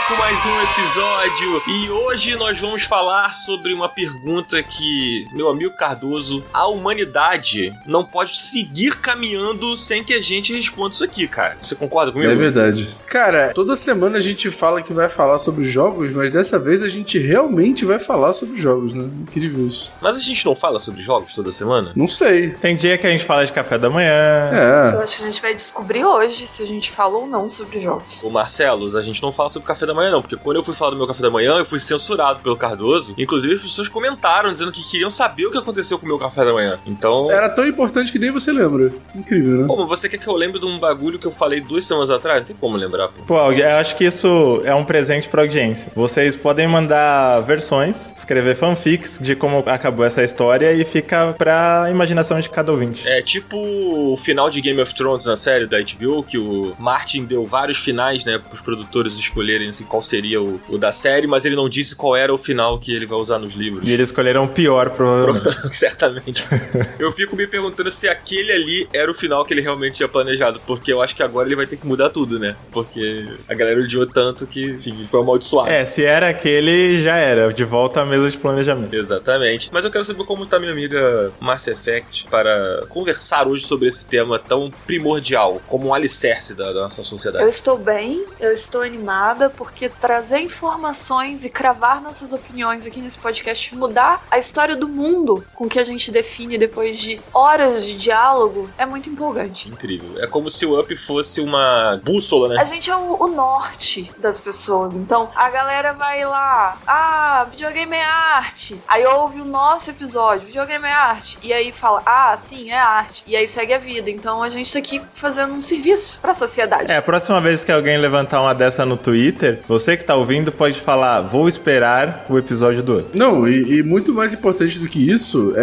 com mais um episódio e hoje nós vamos falar sobre uma pergunta que, meu amigo Cardoso, a humanidade não pode seguir caminhando sem que a gente responda isso aqui, cara. Você concorda comigo? É verdade. Cara, toda semana a gente fala que vai falar sobre jogos, mas dessa vez a gente realmente vai falar sobre jogos, né? Incrível isso. Mas a gente não fala sobre jogos toda semana? Não sei. Tem dia que a gente fala de café da manhã. É. Eu acho que a gente vai descobrir hoje se a gente fala ou não sobre jogos. Ô Marcelos, a gente não fala sobre café da manhã não, porque quando eu fui falar do meu café da manhã, eu fui censurado pelo Cardoso. Inclusive as pessoas comentaram dizendo que queriam saber o que aconteceu com o meu café da manhã. Então... Era tão importante que nem você lembra. Incrível, né? Pô, mas você quer que eu lembre de um bagulho que eu falei 2 semanas atrás? Não tem como lembrar, pô. Pô, eu acho que isso é um presente pra audiência. Vocês podem mandar versões, escrever fanfics de como acabou essa história e fica pra imaginação de cada ouvinte. É tipo o final de Game of Thrones na série da HBO, que o Martin deu vários finais, né, pros produtores escolherem assim, qual seria o da série, mas ele não disse qual era o final que ele vai usar nos livros. E eles escolheram o pior, provavelmente. Certamente. Eu fico me perguntando se aquele ali era o final que ele realmente tinha planejado, porque eu acho que agora ele vai ter que mudar tudo, né? Porque a galera odiou tanto que, enfim, ele foi amaldiçoado. É, se era aquele, já era. De volta à mesa de planejamento. Exatamente. Mas eu quero saber como tá minha amiga Mass Effect para conversar hoje sobre esse tema tão primordial, como um alicerce da nossa sociedade. Eu estou bem, eu estou animada, porque trazer informações e cravar nossas opiniões aqui nesse podcast, mudar a história do mundo com que a gente define depois de horas de diálogo, é muito empolgante. Incrível. É como se o Up fosse uma bússola, né? A gente é o norte das pessoas, então a galera vai lá, videogame é arte, aí ouve o nosso episódio, videogame é arte, e aí fala, sim, é arte, e aí segue a vida. Então a gente tá aqui fazendo um serviço pra sociedade. É, a próxima vez que alguém levantar uma dessa no Twitter, você que tá ouvindo pode falar, vou esperar o episódio do outro. Não, e muito mais importante do que isso,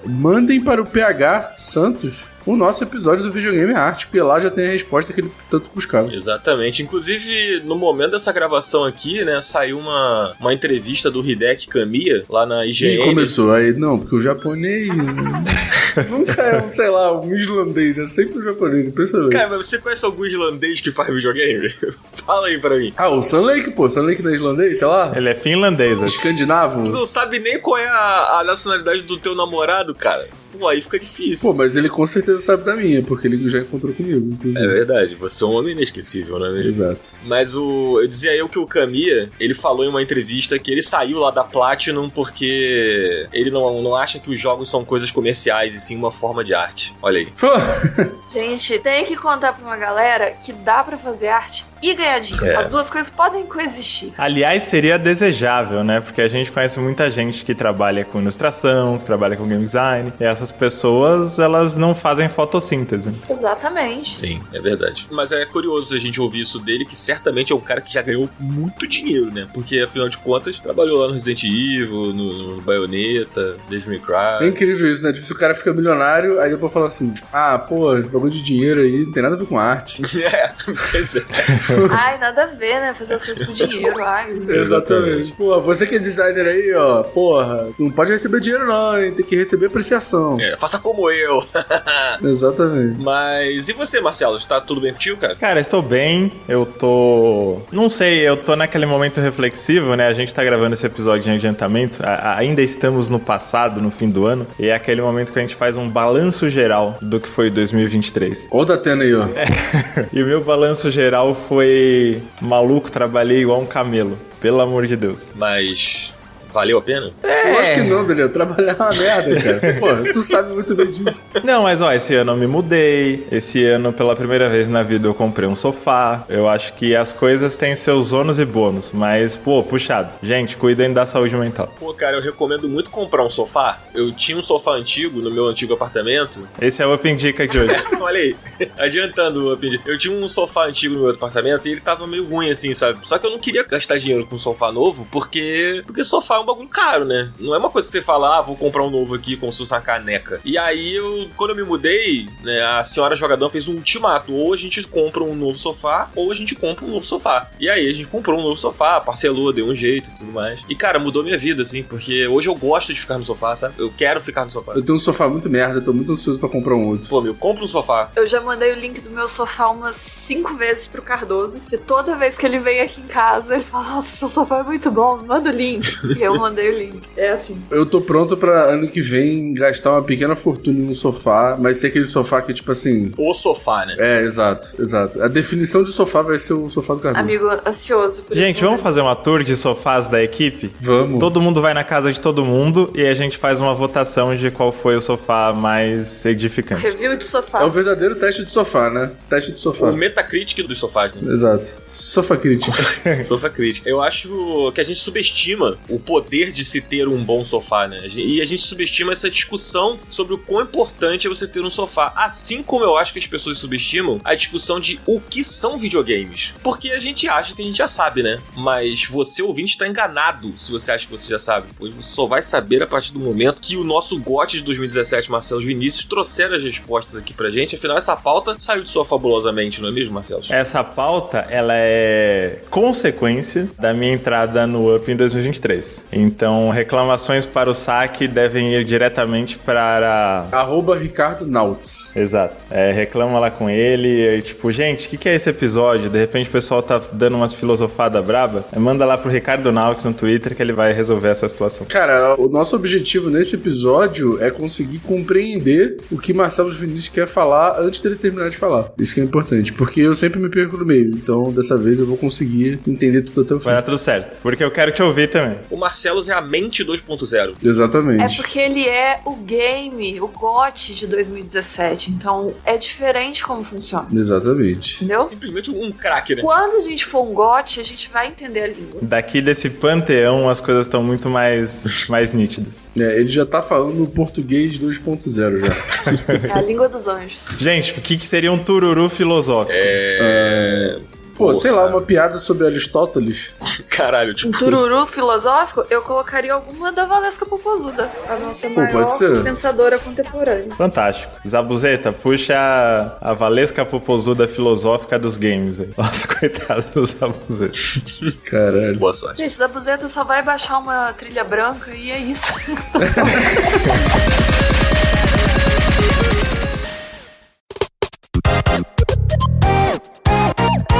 mandem para o PH Santos o nosso episódio do Videogame é Arte, porque lá já tem a resposta que ele tanto buscava. Exatamente. Inclusive, no momento dessa gravação aqui, né, saiu uma entrevista do Hideki Kamiya lá na IGN. E começou, aí, não, porque o japonês nunca é, sei lá, um islandês, é sempre um japonês, impressionante. Cara, mas você conhece algum islandês que faz videogame? Fala aí pra mim. O Sunlake, pô, Sunlake não é islandês, sei lá? Ele é finlandês, acho. Escandinavo. Tu não sabe nem qual é a nacionalidade do teu namorado, cara? Pô, aí fica difícil. Pô, mas ele com certeza sabe da minha, porque ele já encontrou comigo, inclusive. É verdade, você é um homem inesquecível, não é mesmo? Exato. Mas eu dizia que o Kamiya, ele falou em uma entrevista que ele saiu lá da Platinum porque ele não acha que os jogos são coisas comerciais e sim uma forma de arte. Olha aí. Pô. Gente, tem que contar pra uma galera que dá pra fazer arte e ganhar dinheiro. É. As duas coisas podem coexistir. Aliás, seria desejável, né? Porque a gente conhece muita gente que trabalha com ilustração, que trabalha com game design, e essas pessoas, elas não fazem fotossíntese. Exatamente. Sim, é verdade. Mas é curioso a gente ouvir isso dele, que certamente é um cara que já ganhou muito dinheiro, né? Porque, afinal de contas, trabalhou lá no Resident Evil, no Bayonetta, Devil May Cry. É incrível isso, né? Tipo, se o cara fica milionário, aí depois fala assim, esse bagulho de dinheiro aí não tem nada a ver com arte. Pois é. Ai, nada a ver, né? Fazer as coisas por dinheiro. Ai. Exatamente. Pô, você que é designer aí, ó, porra, tu não pode receber dinheiro não, hein? Tem que receber apreciação. Faça como eu. Exatamente. Mas e você, Marcelo? Está tudo bem contigo, cara? Cara, estou bem, não sei, eu tô naquele momento reflexivo, né? A gente tá gravando esse episódio em adiantamento, ainda estamos no passado, no fim do ano, e é aquele momento que a gente faz um balanço geral do que foi 2023. Ó o Datena aí, ó. E o meu balanço geral foi maluco, trabalhei igual um camelo, pelo amor de Deus. Mas valeu a pena? Eu acho que não, Daniel. Trabalhar é uma merda, cara. Pô, tu sabe muito bem disso. Não, mas esse ano eu me mudei. Esse ano, pela primeira vez na vida, eu comprei um sofá. Eu acho que as coisas têm seus ônus e bônus. Mas, puxado. Gente, cuidem da saúde mental. Pô, cara, eu recomendo muito comprar um sofá. Eu tinha um sofá antigo no meu antigo apartamento. Esse é o Open Dica aqui hoje. Olha aí, adiantando o Open Dica. Eu tinha um sofá antigo no meu apartamento e ele tava meio ruim, assim, sabe? Só que eu não queria gastar dinheiro com um sofá novo, porque sofá é um bagulho caro, né? Não é uma coisa que você fala, vou comprar um novo aqui, como se fosse uma caneca. E aí, quando eu me mudei, né, a senhora jogadão fez um ultimato. Ou a gente compra um novo sofá, ou a gente compra um novo sofá. E aí, a gente comprou um novo sofá, parcelou, deu um jeito e tudo mais. E, cara, mudou minha vida, assim, porque hoje eu gosto de ficar no sofá, sabe? Eu quero ficar no sofá. Eu tenho um sofá muito merda, tô muito ansioso pra comprar um outro. Pô, compra um sofá. Eu já mandei o link do meu sofá umas 5 vezes pro Cardoso, porque toda vez que ele vem aqui em casa, ele fala, nossa, seu sofá é muito bom, manda o link. E eu mandei o link. É assim. Eu tô pronto pra ano que vem gastar uma pequena fortuna no sofá, mas ser aquele sofá que, tipo assim... O sofá, né? É, exato. A definição de sofá vai ser o sofá do Cardoso. Amigo, ansioso por Gente, vamos fazer uma tour de sofás da equipe? Vamos. Todo mundo vai na casa de todo mundo e a gente faz uma votação de qual foi o sofá mais edificante. Review de sofá. É o verdadeiro teste de sofá, né? Teste de sofá. O Metacritic dos sofás, né? Exato. Sofá crítico. Sofá crítico. Eu acho que a gente subestima o poder de se ter um bom sofá, né? E a gente subestima essa discussão sobre o quão importante é você ter um sofá. Assim como eu acho que as pessoas subestimam a discussão de o que são videogames. Porque a gente acha que a gente já sabe, né? Mas você, ouvinte, tá enganado se você acha que você já sabe. Pois você só vai saber a partir do momento que o nosso GOT de 2017, Marcelo Vinícius, trouxeram as respostas aqui pra gente. Afinal, essa pauta saiu de sua fabulosamente, não é mesmo, Marcelo? Essa pauta, ela é consequência da minha entrada no UP em 2023. Então, reclamações para o saque devem ir diretamente para... @Ricardo Nauts. Exato. Reclama lá com ele, e, tipo, gente, o que é esse episódio? De repente o pessoal tá dando umas filosofadas braba. Manda lá pro Ricardo Nauts no Twitter que ele vai resolver essa situação. Cara, o nosso objetivo nesse episódio é conseguir compreender o que Marcelo Vinícius quer falar antes dele terminar de falar. Isso que é importante, porque eu sempre me perco no meio. Então, dessa vez eu vou conseguir entender tudo até o fim. Vai dar tudo certo, porque eu quero te ouvir também. O Marcelo é a mente 2.0. Exatamente. É porque ele é o game, o GOT de 2017. Então, é diferente como funciona. Exatamente. Entendeu? Simplesmente um craque, né? Quando a gente for um GOT, a gente vai entender a língua. Daqui desse panteão as coisas estão muito mais nítidas. Ele já tá falando português 2.0 já. É a língua dos anjos. Gente, o que seria um tururu filosófico? Pô, sei lá, uma piada sobre Aristóteles. Caralho, Um tipo... tururu filosófico, eu colocaria alguma da Valesca Popozuda, a nossa maior pode ser. pensadora contemporânea. Fantástico. Zabuzeta, puxa a Valesca Popozuda filosófica dos games aí. Nossa, coitado do Zabuzeta. Caralho. Boa sorte. Gente, Zabuzeta só vai baixar uma trilha branca e é isso.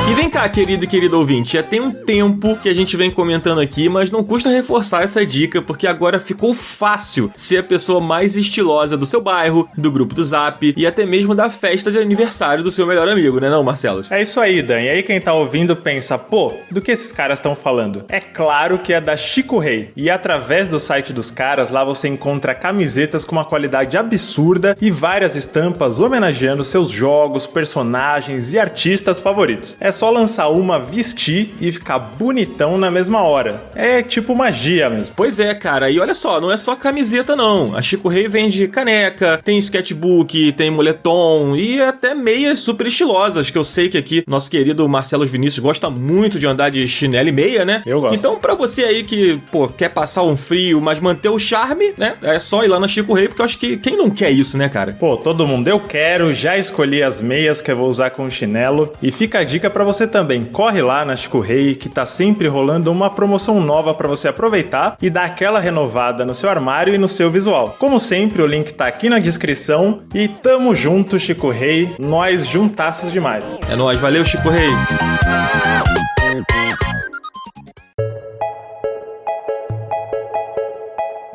E vem cá, querido e querido ouvinte, já tem um tempo que a gente vem comentando aqui, mas não custa reforçar essa dica, porque agora ficou fácil ser a pessoa mais estilosa do seu bairro, do grupo do Zap e até mesmo da festa de aniversário do seu melhor amigo, né não, Marcelo? É isso aí, Dan. E aí quem tá ouvindo pensa, pô, do que esses caras estão falando? É claro que é da Chico Rei. E através do site dos caras, lá você encontra camisetas com uma qualidade absurda e várias estampas homenageando seus jogos, personagens e artistas favoritos. É só lançar uma, vestir e ficar bonitão na mesma hora. É tipo magia mesmo. Pois é, cara, e olha só, não é só camiseta não. A Chico Rei vende caneca, tem sketchbook, tem moletom e até meias super estilosas, que eu sei que aqui nosso querido Marcelo Vinícius gosta muito de andar de chinelo e meia, né? Eu gosto. Então, pra você aí que, pô, quer passar um frio, mas manter o charme, né? É só ir lá na Chico Rei, porque eu acho que quem não quer isso, né, cara? Pô, todo mundo, eu quero, já escolhi as meias que eu vou usar com o chinelo. E fica a dica pra você também, corre lá na Chico Rei, que tá sempre rolando uma promoção nova pra você aproveitar e dar aquela renovada no seu armário e no seu visual. Como sempre, o link tá aqui na descrição e tamo junto, Chico Rei, nós juntaços demais. É nóis, valeu, Chico Rei!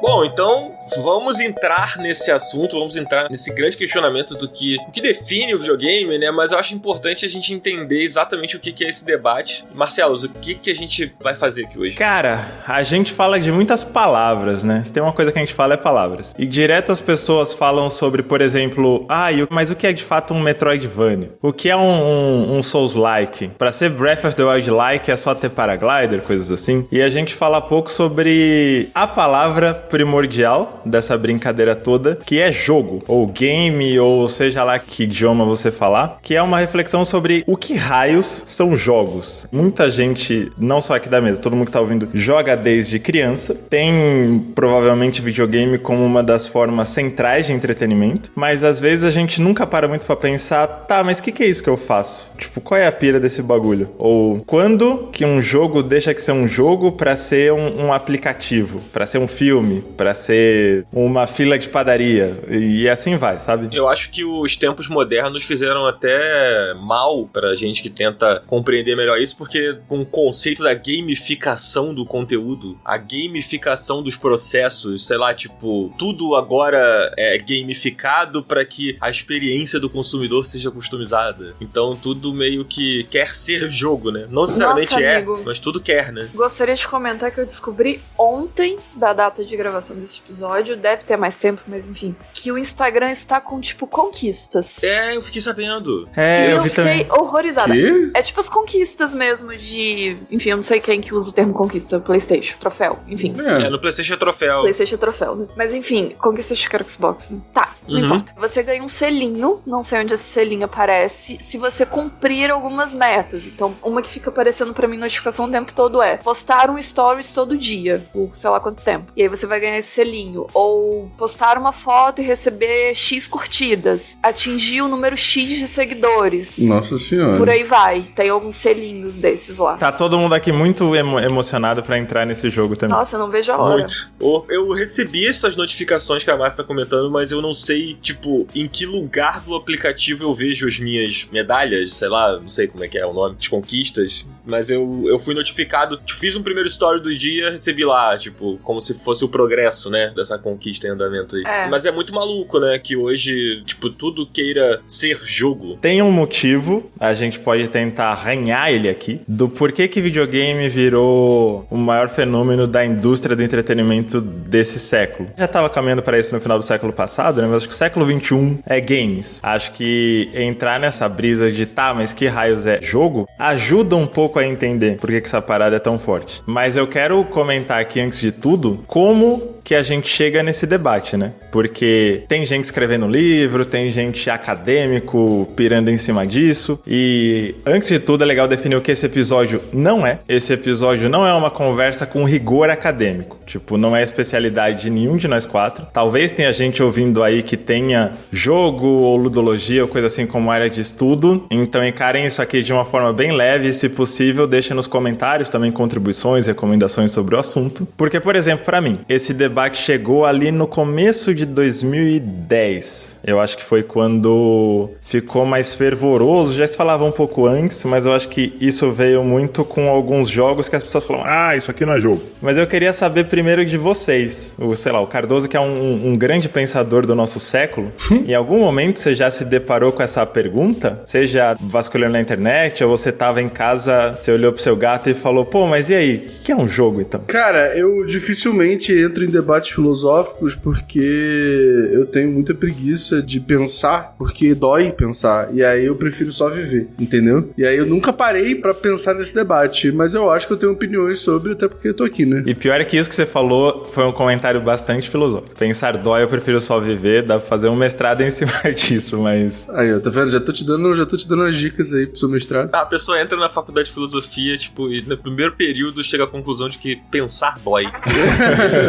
Bom, então vamos entrar nesse assunto, vamos entrar nesse grande questionamento do que define o videogame, né? Mas eu acho importante a gente entender exatamente o que é esse debate. Marcelo, o que a gente vai fazer aqui hoje? Cara, a gente fala de muitas palavras, né? Se tem uma coisa que a gente fala é palavras. E direto as pessoas falam sobre, por exemplo, mas o que é de fato um Metroidvania? O que é um Souls-like? Pra ser Breath of the Wild-like é só ter paraglider, coisas assim. E a gente fala pouco sobre a palavra primordial, final dessa brincadeira toda, que é jogo, ou game, ou seja lá que idioma você falar, que é uma reflexão sobre o que raios são jogos. Muita gente, não só aqui da mesa, todo mundo que tá ouvindo, joga desde criança, tem provavelmente videogame como uma das formas centrais de entretenimento, mas às vezes a gente nunca para muito pra pensar, tá, mas o que é isso que eu faço? Tipo, qual é a pira desse bagulho? Ou quando que um jogo deixa de ser um jogo pra ser um aplicativo, pra ser um filme, pra ser uma fila de padaria, e assim vai, sabe? Eu acho que os tempos modernos fizeram até mal pra gente que tenta compreender melhor isso, porque com o conceito da gamificação do conteúdo, a gamificação dos processos, sei lá, tipo, tudo agora é gamificado pra que a experiência do consumidor seja customizada. Então tudo meio que quer ser jogo, né? Não necessariamente Nossa, amigo, mas tudo quer, né? gostaria de comentar que eu descobri ontem, da data de gravação desse episódio, deve ter mais tempo, mas enfim, que o Instagram está com, tipo, conquistas. É, eu fiquei sabendo. É, E eu vi fiquei também. horrorizada. Que? É tipo as conquistas mesmo de... Enfim, eu não sei quem que usa o termo conquista. PlayStation, troféu, enfim. É, no PlayStation é troféu. PlayStation é troféu, né? Mas enfim, conquistas de Xbox, né? Tá, não importa. Você ganha um selinho, não sei onde esse selinho aparece, se você cumprir algumas metas. Então, uma que fica aparecendo pra mim notificação o tempo todo é postar um stories todo dia, por sei lá quanto tempo. E aí você vai ganhar esse selinho. Ou postar uma foto e receber X curtidas. Atingir o número X de seguidores. Nossa senhora. Por aí vai. Tem alguns selinhos desses lá. Tá todo mundo aqui muito emocionado pra entrar nesse jogo também. Nossa, eu não vejo a hora. Muito. Eu recebi essas notificações que a Márcia tá comentando, mas eu não sei, tipo, em que lugar do aplicativo eu vejo as minhas medalhas, sei lá, não sei como é que é o nome, de conquistas, mas eu fui notificado, tipo, fiz um primeiro story do dia, recebi lá, tipo, como se fosse o progresso, né, dessa conquista em andamento aí. É. Mas é muito maluco, né, que hoje, tipo, tudo queira ser jogo. Tem um motivo, a gente pode tentar arranhar ele aqui, do porquê que videogame virou o maior fenômeno da indústria do entretenimento desse século. Já tava caminhando para isso no final do século passado, né? Mas acho que o século XXI é games. Acho que entrar nessa brisa de tá, mas que raios é jogo, ajuda um pouco a entender por que essa parada é tão forte. Mas eu quero comentar aqui, antes de tudo, como que a gente chega nesse debate, né? Porque tem gente escrevendo livro, tem gente acadêmico pirando em cima disso, e antes de tudo é legal definir o que esse episódio não é. Esse episódio não é uma conversa com rigor acadêmico. Tipo, não é especialidade de nenhum de nós quatro. Talvez tenha gente ouvindo aí que tenha jogo ou ludologia ou coisa assim como área de estudo. Então encarem isso aqui de uma forma bem leve. Se possível, deixem nos comentários também contribuições, recomendações sobre o assunto. Porque, por exemplo, pra mim, esse debate chegou ali no começo de 2010. Eu acho que foi quando ficou mais fervoroso. Já se falava um pouco antes, mas eu acho que isso veio muito com alguns jogos que as pessoas falam, ah, isso aqui não é jogo. Mas eu queria saber primeiro de vocês. Sei lá, o Cardoso, que é um grande pensador do nosso século. Em algum momento você já se deparou com essa pergunta? Seja vasculhando na internet, ou você tava em casa, você olhou pro seu gato e falou, pô, mas e aí? O que é um jogo, então? Cara, eu dificilmente entro em debates filosóficos porque eu tenho muita preguiça de pensar, porque dói pensar, e aí eu prefiro só viver, entendeu? E aí eu nunca parei pra pensar nesse debate, mas eu acho que eu tenho opiniões sobre, até porque eu tô aqui, né? E pior é que isso que você falou foi um comentário bastante filosófico. Pensar dói, eu prefiro só viver, dá pra fazer um mestrado em cima disso, mas... Aí, ó, tá vendo? Já tô te dando as dicas aí pro seu mestrado. A pessoa entra na faculdade de filosofia, tipo, e no primeiro período chega à conclusão de que pensar dói.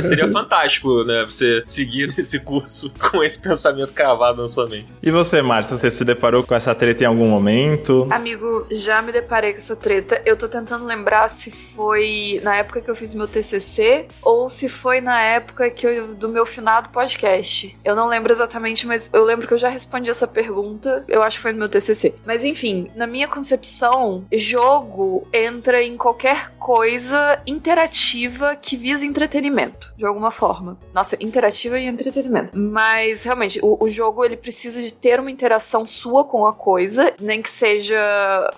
Seria fantástico, né? Você seguir nesse curso com esse pensamento cravado na sua mente. E você, Márcia, você se deparou com essa treta em algum momento? Amigo, já me deparei com essa treta. Eu tô tentando lembrar se foi na época que eu fiz meu TCC ou se foi na época do meu finado podcast. Eu não lembro exatamente, mas eu lembro que eu já respondi essa pergunta. Eu acho que foi no meu TCC. Mas enfim, na minha concepção, jogo entra em qualquer coisa interativa que visa entretenimento, de alguma forma. Nossa, interativa e entretenimento. Mas realmente, o jogo ele precisa de ter uma interação sua com a coisa, nem que seja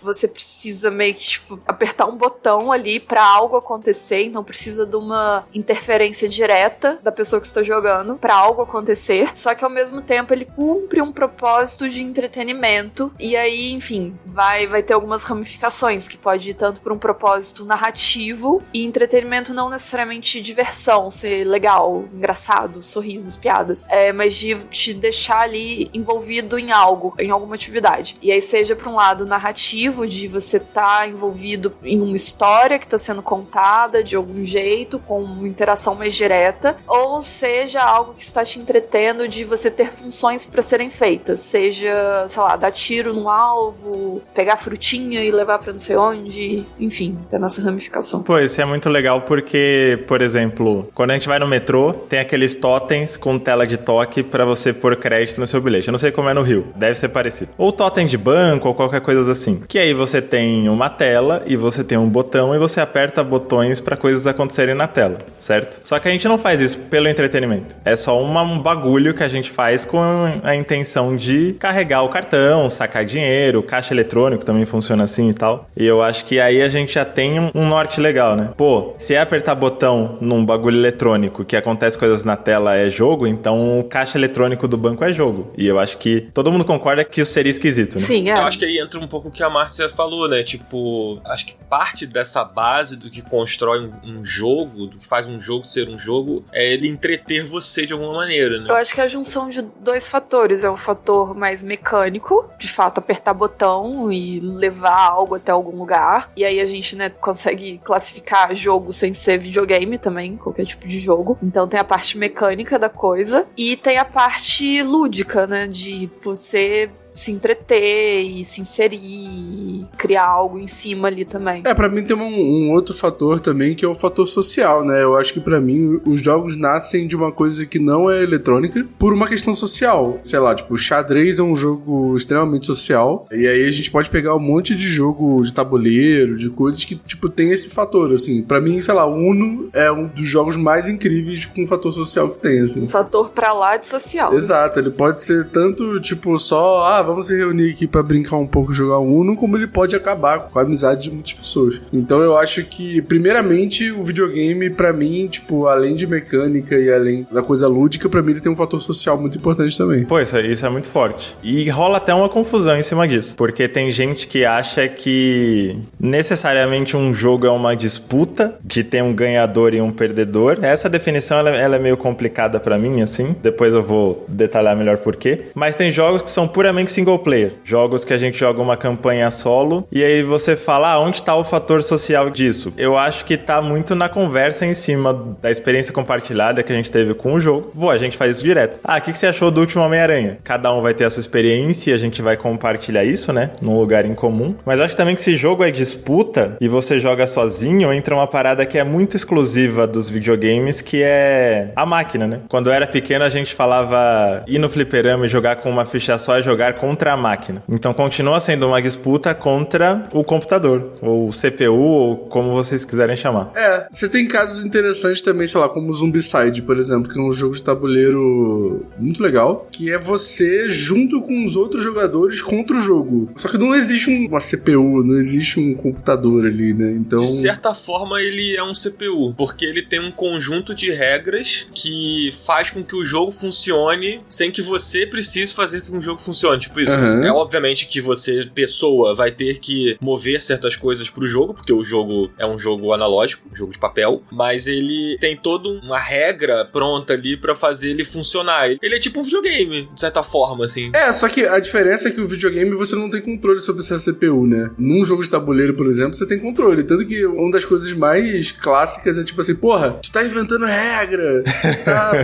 você precisa meio que tipo apertar um botão ali pra algo acontecer, então precisa de uma interferência direta da pessoa que está jogando pra algo acontecer, só que ao mesmo tempo ele cumpre um propósito de entretenimento, e aí, enfim, vai ter algumas ramificações que pode ir tanto pra um propósito narrativo e entretenimento, não necessariamente diversão, ser legal, engraçado, sorrisos, piadas, mas de te deixar ali envolvido em algo, em alguma atividade. E aí seja pra um lado narrativo, de você tá envolvido em uma história que tá sendo contada de algum jeito, com uma interação mais direta, ou seja algo que está te entretendo, de você ter funções pra serem feitas, seja, sei lá, dar tiro no alvo, pegar frutinha e levar pra não sei onde, enfim, tá nessa ramificação. Pô, isso é muito legal porque, por exemplo, quando a gente vai no metrô, tem aqueles totens com tela de toque pra você pôr crédito no seu bilhete. Eu não sei como é no Rio, deve ser parecido. Ou totem de banco, ou qualquer coisa assim. Que aí você tem uma tela e você tem um botão e você aperta botões pra coisas acontecerem na tela, certo? Só que a gente não faz isso pelo entretenimento. É só um bagulho que a gente faz com a intenção de carregar o cartão, sacar dinheiro, caixa eletrônico também funciona assim e tal. E eu acho que aí a gente já tem um norte legal, né? Pô, se é apertar botão num bagulho eletrônico que acontece coisas na tela é jogo, então o caixa eletrônico do banco é jogo. E eu acho que todo mundo concorda que isso seria esquisito, né? Sim, Eu acho que aí entra um pouco o que a Márcia falou, né? Tipo, acho que parte dessa base do que constrói um jogo, do que faz um jogo ser um jogo, é ele entreter você de alguma maneira, né? Eu acho que é a junção de dois fatores. É um fator mais mecânico, de fato, apertar botão e levar algo até algum lugar. E aí a gente, né, consegue classificar jogo sem ser videogame também, qualquer tipo de jogo. Então tem a parte mecânica da coisa e tem a parte lúdica, né, de você se entreter e se inserir e criar algo em cima ali também. Pra mim tem um outro fator também, que é o fator social, né? Eu acho que pra mim os jogos nascem de uma coisa que não é eletrônica por uma questão social. Sei lá, tipo, xadrez é um jogo extremamente social, e aí a gente pode pegar um monte de jogo de tabuleiro, de coisas que, tipo, tem esse fator, assim. Pra mim, sei lá, Uno é um dos jogos mais incríveis com o fator social que tem, assim. Um fator pra lá de social. Exato, ele pode ser tanto, tipo, só, vamos se reunir aqui pra brincar um pouco e jogar Uno, como ele pode acabar com a amizade de muitas pessoas. Então eu acho que, primeiramente, o videogame, pra mim, tipo, além de mecânica e além da coisa lúdica, pra mim ele tem um fator social muito importante também. Pô, isso é muito forte. E rola até uma confusão em cima disso, porque tem gente que acha que necessariamente um jogo é uma disputa, de ter um ganhador e um perdedor. Essa definição, ela é meio complicada pra mim, assim. Depois eu vou detalhar melhor por quê. Mas tem jogos que são puramente single player. Jogos que a gente joga uma campanha solo e aí você fala, onde tá o fator social disso? Eu acho que tá muito na conversa em cima da experiência compartilhada que a gente teve com o jogo. Pô, a gente faz isso direto. O que você achou do último Homem-Aranha? Cada um vai ter a sua experiência e a gente vai compartilhar isso, né? Num lugar em comum. Mas eu acho também que se jogo é disputa e você joga sozinho, entra uma parada que é muito exclusiva dos videogames, que é a máquina, né? Quando eu era pequeno, a gente falava ir no fliperama e jogar com uma ficha só e jogar contra a máquina. Então continua sendo uma disputa contra o computador, ou o CPU, ou como vocês quiserem chamar. Você tem casos interessantes também, sei lá, como o Zombicide, por exemplo, que é um jogo de tabuleiro muito legal, que é você junto com os outros jogadores contra o jogo. Só que não existe uma CPU, não existe um computador ali, né? Então... De certa forma, ele é um CPU, porque ele tem um conjunto de regras que faz com que o jogo funcione sem que você precise fazer com que um jogo funcione, tipo isso. É obviamente que você, pessoa, vai ter que mover certas coisas pro jogo, porque o jogo é um jogo analógico, um jogo de papel, mas ele tem toda uma regra pronta ali pra fazer ele funcionar. Ele é tipo um videogame, de certa forma, assim. Só que a diferença é que o videogame você não tem controle sobre essa CPU, né? Num jogo de tabuleiro, por exemplo, você tem controle. Tanto que uma das coisas mais clássicas é tipo assim, porra, tu tá inventando regra.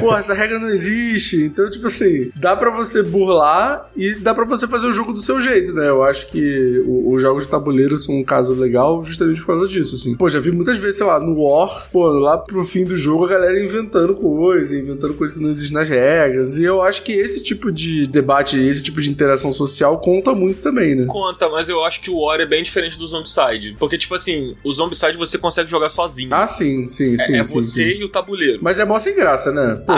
Porra, essa regra não existe. Então, tipo assim, dá pra você burlar e dá pra você fazer o jogo do seu jeito, né? Eu acho que os jogos de tabuleiro são um caso legal justamente por causa disso, assim. Pô, já vi muitas vezes, sei lá, no War, pô, lá pro fim do jogo a galera inventando coisa que não existe nas regras. E eu acho que esse tipo de debate, esse tipo de interação social conta muito também, né? Conta, mas eu acho que o War é bem diferente do Zombicide. Porque, tipo assim, o Zombicide você consegue jogar sozinho. Sim. É você e o tabuleiro. Mas é mó sem graça, né? Pô.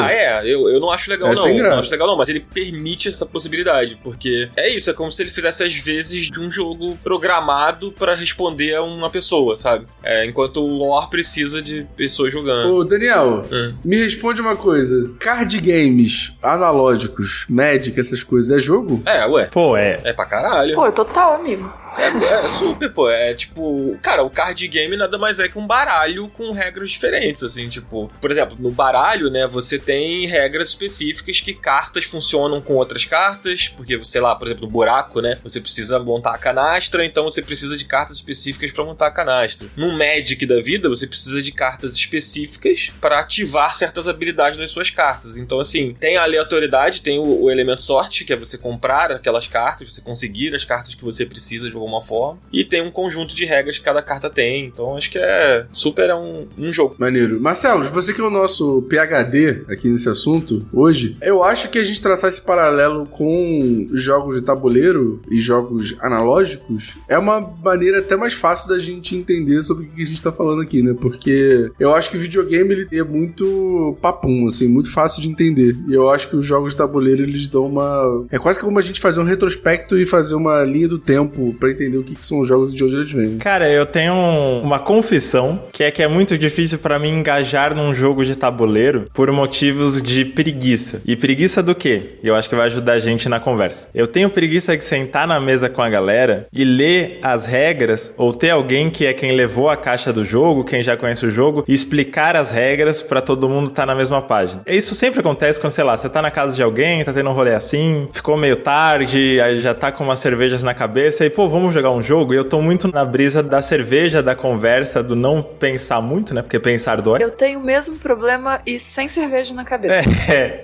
Eu não acho legal, não. Sem graça. Não acho legal, não, mas ele permite essa possibilidade. Porque é isso, é como se ele fizesse às vezes de um jogo programado pra responder a uma pessoa, sabe? Enquanto o War precisa de pessoas jogando. Ô, Daniel, me responde uma coisa. Card games analógicos, Magic, essas coisas, é jogo? Ué. Pô, é. É pra caralho. Pô, é total, amigo. É super, pô. É tipo... Cara, o card game nada mais é que um baralho com regras diferentes, assim, tipo... Por exemplo, no baralho, né, você tem regras específicas que cartas funcionam com outras cartas, porque, sei lá, por exemplo, no buraco, né, você precisa montar a canastra, então você precisa de cartas específicas pra montar a canastra. No Magic da vida, você precisa de cartas específicas para ativar certas habilidades das suas cartas. Então, assim, tem a aleatoriedade, tem o elemento sorte, que é você comprar aquelas cartas, você conseguir as cartas que você precisa de alguma forma, e tem um conjunto de regras que cada carta tem. Então, acho que é super um jogo. Maneiro. Marcelo, você que é o nosso PhD aqui nesse assunto hoje, eu acho que a gente traçar esse paralelo com jogos de tabuleiro e jogos analógicos é uma maneira até mais fácil da gente entender sobre o que a gente tá falando aqui, né? Porque eu acho que o videogame ele é muito papum, assim, muito fácil de entender. E eu acho que os jogos de tabuleiro eles dão uma... É quase como a gente fazer um retrospecto e fazer uma linha do tempo pra entender o que são os jogos de onde eles vêm. Cara, eu tenho uma confissão, que é muito difícil pra mim engajar num jogo de tabuleiro por motivos de preguiça. E preguiça do quê? Eu acho que vai ajudar a gente na conversa. Eu tenho preguiça de sentar na mesa com a galera e ler as regras, ou ter alguém que é quem levou a caixa do jogo, quem já conhece o jogo, e explicar as regras pra todo mundo estar na mesma página. Isso sempre acontece quando, sei lá, você tá na casa de alguém, tá tendo um rolê assim, ficou meio tarde, aí já tá com umas cervejas na cabeça, e pô, vamos jogar um jogo? E eu tô muito na brisa da cerveja, da conversa, do não pensar muito, né? Porque pensar dói. Eu tenho o mesmo problema e sem cerveja na cabeça.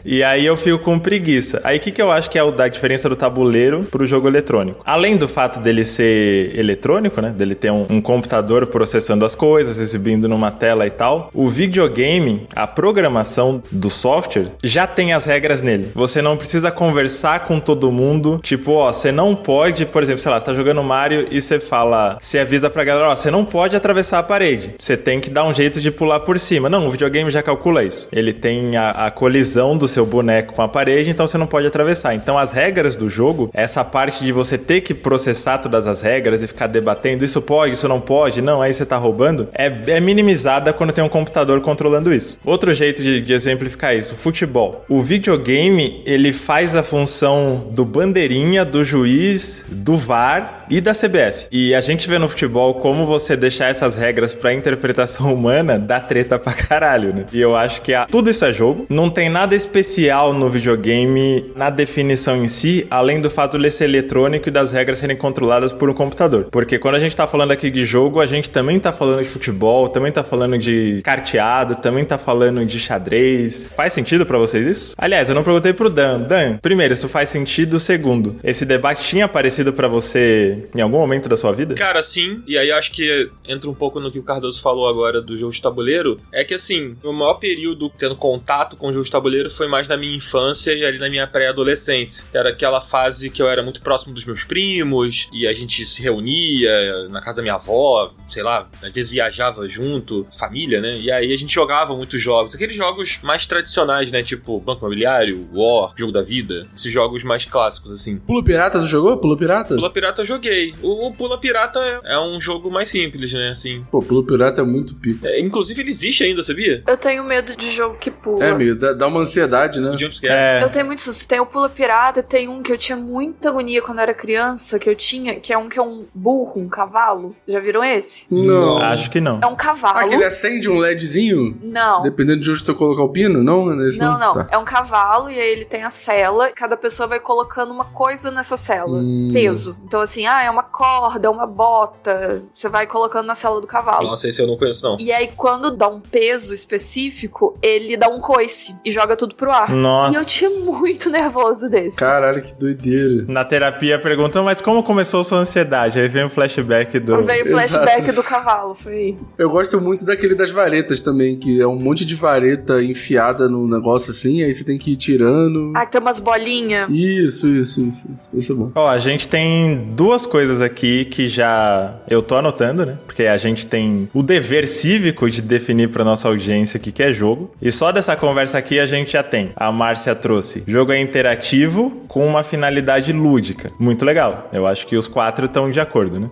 E aí eu fico com preguiça. Aí o que eu acho que é a diferença do tabuleiro pro jogo eletrônico? Além do fato dele ser eletrônico, né? Dele ter um computador processando as coisas, exibindo numa tela e tal, o videogame, a programação do software, já tem as regras nele. Você não precisa conversar com todo mundo, tipo, ó, você não pode, por exemplo, sei lá, você tá jogando Mario e você fala, você avisa pra galera, ó, você não pode atravessar a parede. Você tem que dar um jeito de pular por cima. Não, o videogame já calcula isso. Ele tem a colisão do seu boneco com a parede, então você não pode atravessar. Então as regras do jogo, essa parte de você ter que processar todas as regras e ficar debatendo, isso pode, isso não pode, não, aí você tá roubando, é minimizada quando tem um computador controlando isso. Outro jeito de exemplificar isso, futebol. O videogame, ele faz a função do bandeirinha, do juiz, do VAR e da CBF. E a gente vê no futebol como você deixar essas regras pra interpretação humana dá treta pra caralho, né? E eu acho que tudo isso é jogo. Não tem nada especial no videogame na definição em si, além do fato de ele ser eletrônico e das regras serem controladas por um computador. Porque quando a gente tá falando aqui de jogo, a gente também tá falando de futebol, também tá falando de carteado, também tá falando de xadrez. Faz sentido pra vocês isso? Aliás, eu não perguntei pro Dan. Dan, primeiro, isso faz sentido? Segundo, esse debate tinha aparecido pra você em algum momento da sua vida? Cara, sim. E aí acho que entra um pouco no que o Cardoso falou agora do jogo de tabuleiro. É que assim, o maior período tendo contato com o jogo de tabuleiro foi mais na minha infância e ali na minha pré-adolescência. Que era aquela fase que eu era muito próximo dos meus primos e a gente se reunia na casa da minha avó, sei lá, às vezes viajava junto, família, né? E aí a gente jogava muitos jogos. Aqueles jogos mais tradicionais, né? Tipo Banco Imobiliário, War, Jogo da Vida. Esses jogos mais clássicos, assim. Pulo Pirata, tu jogou? Pulo Pirata? Pula Pirata eu joguei. O Pula Pirata é um jogo mais simples, né? Assim. Pô, Pulo Pirata é muito pico. Inclusive ele existe ainda, sabia? Eu tenho medo de jogo que pula. É, meio, dá uma ansiedade, né? O jumpscare. Eu tenho muito susto. Tem o Pula Pirata, tem um que eu tinha muita agonia quando eu era criança, que é um burro, um cavalo. Já viram esse? Não. Acho que não. É um cavalo. Ah, que ele acende um LEDzinho? Não. Dependendo de onde tu colocar o pino? Não, Não. Tá. É um cavalo e aí ele tem a cela. Cada pessoa vai colocando uma coisa nessa cela. Peso. Então assim, é uma corda, é uma bota. Você vai colocando na cela do cavalo. Nossa, esse eu não conheço, não. E aí quando dá um peso específico, ele dá um coice e joga tudo pro ar. Nossa. E eu tinha muito nervoso desse. Caralho, que doideira. Na terapia perguntam, mas como começou sua ansiedade? Aí vem o flashback do... Veio o flashback Exato. do cavalo, foi. Eu gosto muito daquele das varetas também, que é um monte de vareta enfiada no negócio assim, aí você tem que ir tirando. Ah, tem umas bolinhas. Isso. Isso é bom. Ó, a gente tem duas coisas aqui que já eu tô anotando, né? Porque a gente tem o dever cívico de definir pra nossa audiência o que é jogo. E só dessa conversa aqui a gente já tem. A Márcia trouxe. Jogo é interativo com uma finalidade lúdica. Muito legal. Eu acho que os quatro estão de acordo, né?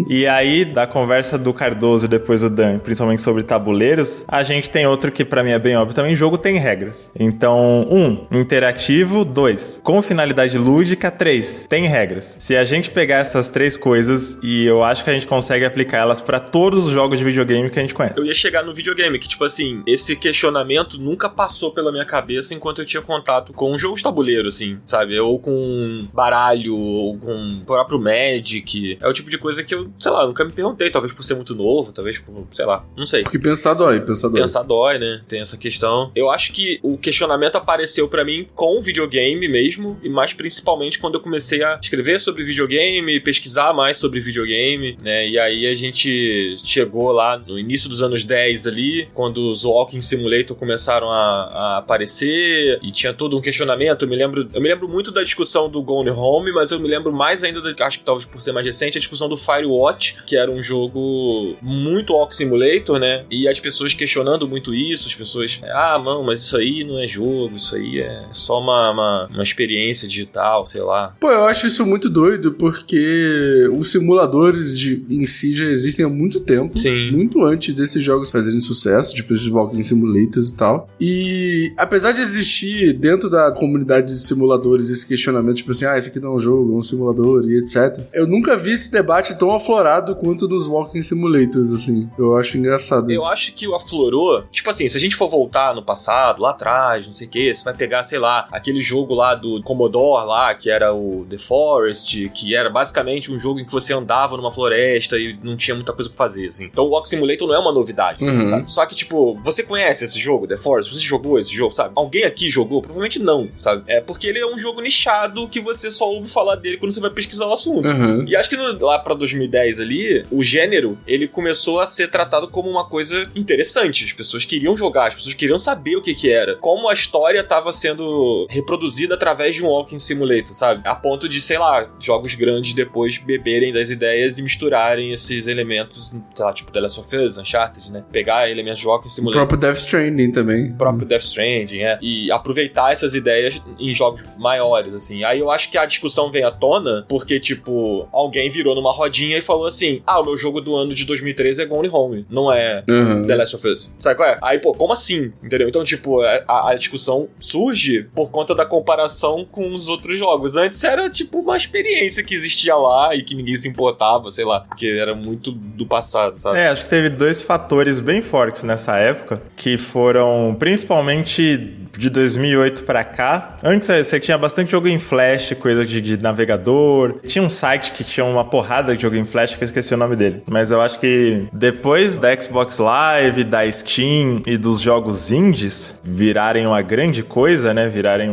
E aí, da conversa do Cardoso e depois do Dan, principalmente sobre tabuleiros, a gente tem outro que pra mim é bem óbvio também. Jogo tem regras. Então, 1, interativo. 2, com finalidade lúdica. 3, tem regras. Se a gente pegar essas 3 coisas e eu acho que a gente consegue aplicar elas pra todos os jogos de videogame que a gente conhece. Eu ia chegar no videogame, que tipo assim, esse questionamento nunca passou pela minha cabeça enquanto eu tinha contato com um jogo de tabuleiro, assim, sabe? Ou com baralho, ou com o próprio Magic. É o tipo de coisa que eu, sei lá, nunca me perguntei, talvez por ser muito novo, talvez por, sei lá, não sei. Porque pensar dói. Pensar dói, né? Tem essa questão. Eu acho que o questionamento apareceu pra mim com o videogame mesmo, e mais principalmente quando eu comecei a escrever sobre videogame, pesquisar mais sobre videogame, né? E aí a gente chegou lá no início dos anos 10 ali, quando os Walking Simulator começaram a aparecer, e tinha todo um questionamento. Eu me lembro muito da discussão do Gone Home, mas eu me lembro mais ainda, acho que talvez por ser mais recente, a discussão do Firewatch, que era um jogo muito Walking Simulator, né? E as pessoas questionando muito isso, as pessoas, não, mas isso aí não é jogo, isso aí é só uma experiência digital, sei lá. Pô, eu acho isso muito doido, porque os simuladores em si já existem há muito tempo. Sim. Muito antes desses jogos fazerem sucesso, tipo esses Walking Simulators e tal. E apesar de existir dentro da comunidade de simuladores esse questionamento, tipo assim, esse aqui não é um jogo, é um simulador e etc. Eu nunca vi esse debate tão aflorado quanto nos Walking Simulators, assim. Eu acho engraçado isso. Eu acho que o aflorou, tipo assim, se a gente for voltar no passado, lá atrás, não sei o que, você vai pegar, sei lá, aquele jogo lá do Commodore lá, que era o The Forest, que era basicamente um jogo em que você andava numa floresta e não tinha muita coisa pra fazer, assim. Então o Walking Simulator não é uma novidade, sabe? Só que, tipo, você conhece esse jogo, The Forest? Você jogou esse jogo, sabe? Alguém aqui jogou? Provavelmente não, sabe? É porque ele é um jogo nichado que você só ouve falar dele quando você vai pesquisar o assunto. E acho que lá pra 2010 ali, o gênero, ele começou a ser tratado como uma coisa interessante. As pessoas queriam jogar, as pessoas queriam saber o que era. Como a história estava sendo reproduzida através de um Walking Simulator, sabe? A ponto de, sei lá, jogos grandes depois beberem das ideias e misturarem esses elementos, sei lá, tipo The Last of Us, Uncharted, né? Pegar elementos de Walking Simulator. O próprio Death Stranding também. O próprio Death Stranding, E aproveitar essas ideias em jogos maiores, assim. Aí eu acho que a discussão vem à tona porque, tipo, alguém virou numa rodinha e falou assim, o meu jogo do ano de 2013 é Gone Home, não é The Last of Us. Sabe qual é? Aí, pô, como assim? Entendeu? Então, tipo, a discussão surge por conta da comparação com os outros jogos. Antes era, tipo, uma experiência que existia lá e que ninguém se importava, sei lá, porque era muito do passado, sabe? Acho que teve 2 fatores bem fortes nessa época, que foram principalmente de 2008 pra cá. Antes você tinha bastante jogo em Flash, coisa de navegador. Tinha um site que tinha uma porrada de jogo em Flash que eu esqueci o nome dele. Mas eu acho que depois da Xbox Live, da Steam e dos jogos indies virarem uma grande coisa, né? Virarem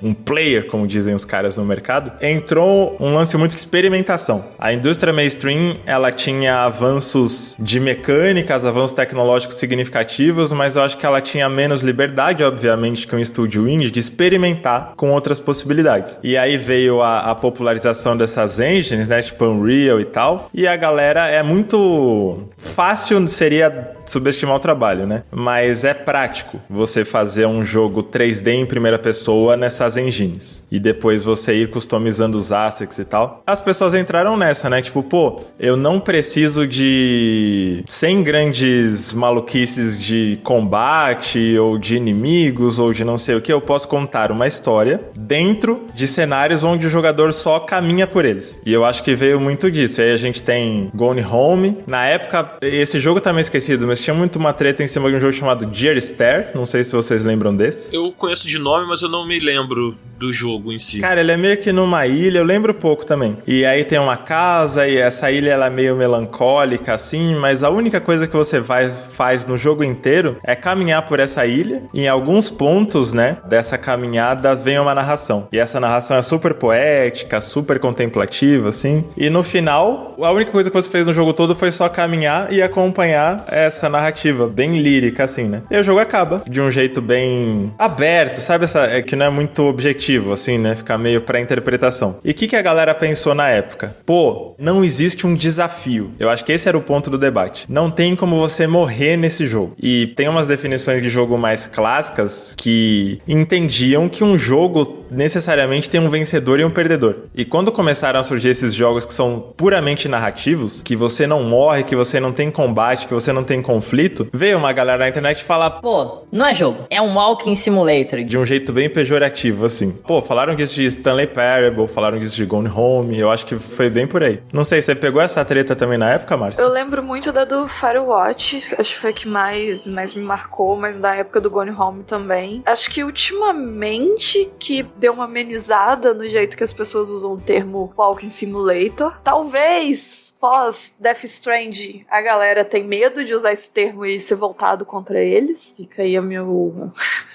um player, como dizem os caras no mercado, entrou um lance muito de experimentação. A indústria mainstream, ela tinha avanços de mecânicas, avanços tecnológicos significativos, mas eu acho que ela tinha menos liberdade, obviamente, que um estúdio indie de experimentar com outras possibilidades. E aí veio a popularização dessas engines, né, tipo Unreal e tal, e a galera é muito fácil, seria subestimar o trabalho, né? Mas é prático você fazer um jogo 3D em primeira pessoa nessas engines. E depois você ir customizando os assets e tal. As pessoas entraram nessa, né? Tipo, pô, eu não preciso de 100 grandes maluquices de combate ou de inimigos ou de não sei o que. Eu posso contar uma história dentro de cenários onde o jogador só caminha por eles. E eu acho que veio muito disso. E aí a gente tem Gone Home. Na época, esse jogo tá meio esquecido, mas tinha muito uma treta em cima de um jogo chamado Dear Esther. Não sei se vocês lembram desse. Eu conheço de nome, mas eu não me lembro do jogo em si. Cara, ele é meio que numa ilha, eu lembro pouco também. E aí tem uma casa, e essa ilha ela é meio melancólica, assim, mas a única coisa que você faz no jogo inteiro é caminhar por essa ilha. E em alguns pontos, né, dessa caminhada vem uma narração. E essa narração é super poética, super contemplativa, assim. E no final, a única coisa que você fez no jogo todo foi só caminhar e acompanhar essa narrativa, bem lírica, assim, né? E o jogo acaba de um jeito bem aberto, sabe? Que não é muito objetivo, assim, né? Fica meio pra interpretação. E o que a galera pensou na época? Pô, não existe um desafio. Eu acho que esse era o ponto do debate. Não tem como você morrer nesse jogo. E tem umas definições de jogo mais clássicas que entendiam que um jogo necessariamente tem um vencedor e um perdedor. E quando começaram a surgir esses jogos que são puramente narrativos, que você não morre, que você não tem combate, que você não tem conflito, veio uma galera na internet falar, Pô, não é jogo, é um walking simulator. de um jeito bem pejorativo, assim. Pô, falaram disso de Stanley Parable, falaram disso de Gone Home, eu acho que foi bem por aí. Não sei, você pegou essa treta também na época, Márcia? Eu lembro muito da do Firewatch, acho que foi a que mais me marcou, mas da época do Gone Home também. Acho que ultimamente que deu uma amenizada no jeito que as pessoas usam o termo Walking Simulator. Talvez pós Death Stranding a galera tem medo de usar esse termo e ser voltado contra eles. Fica aí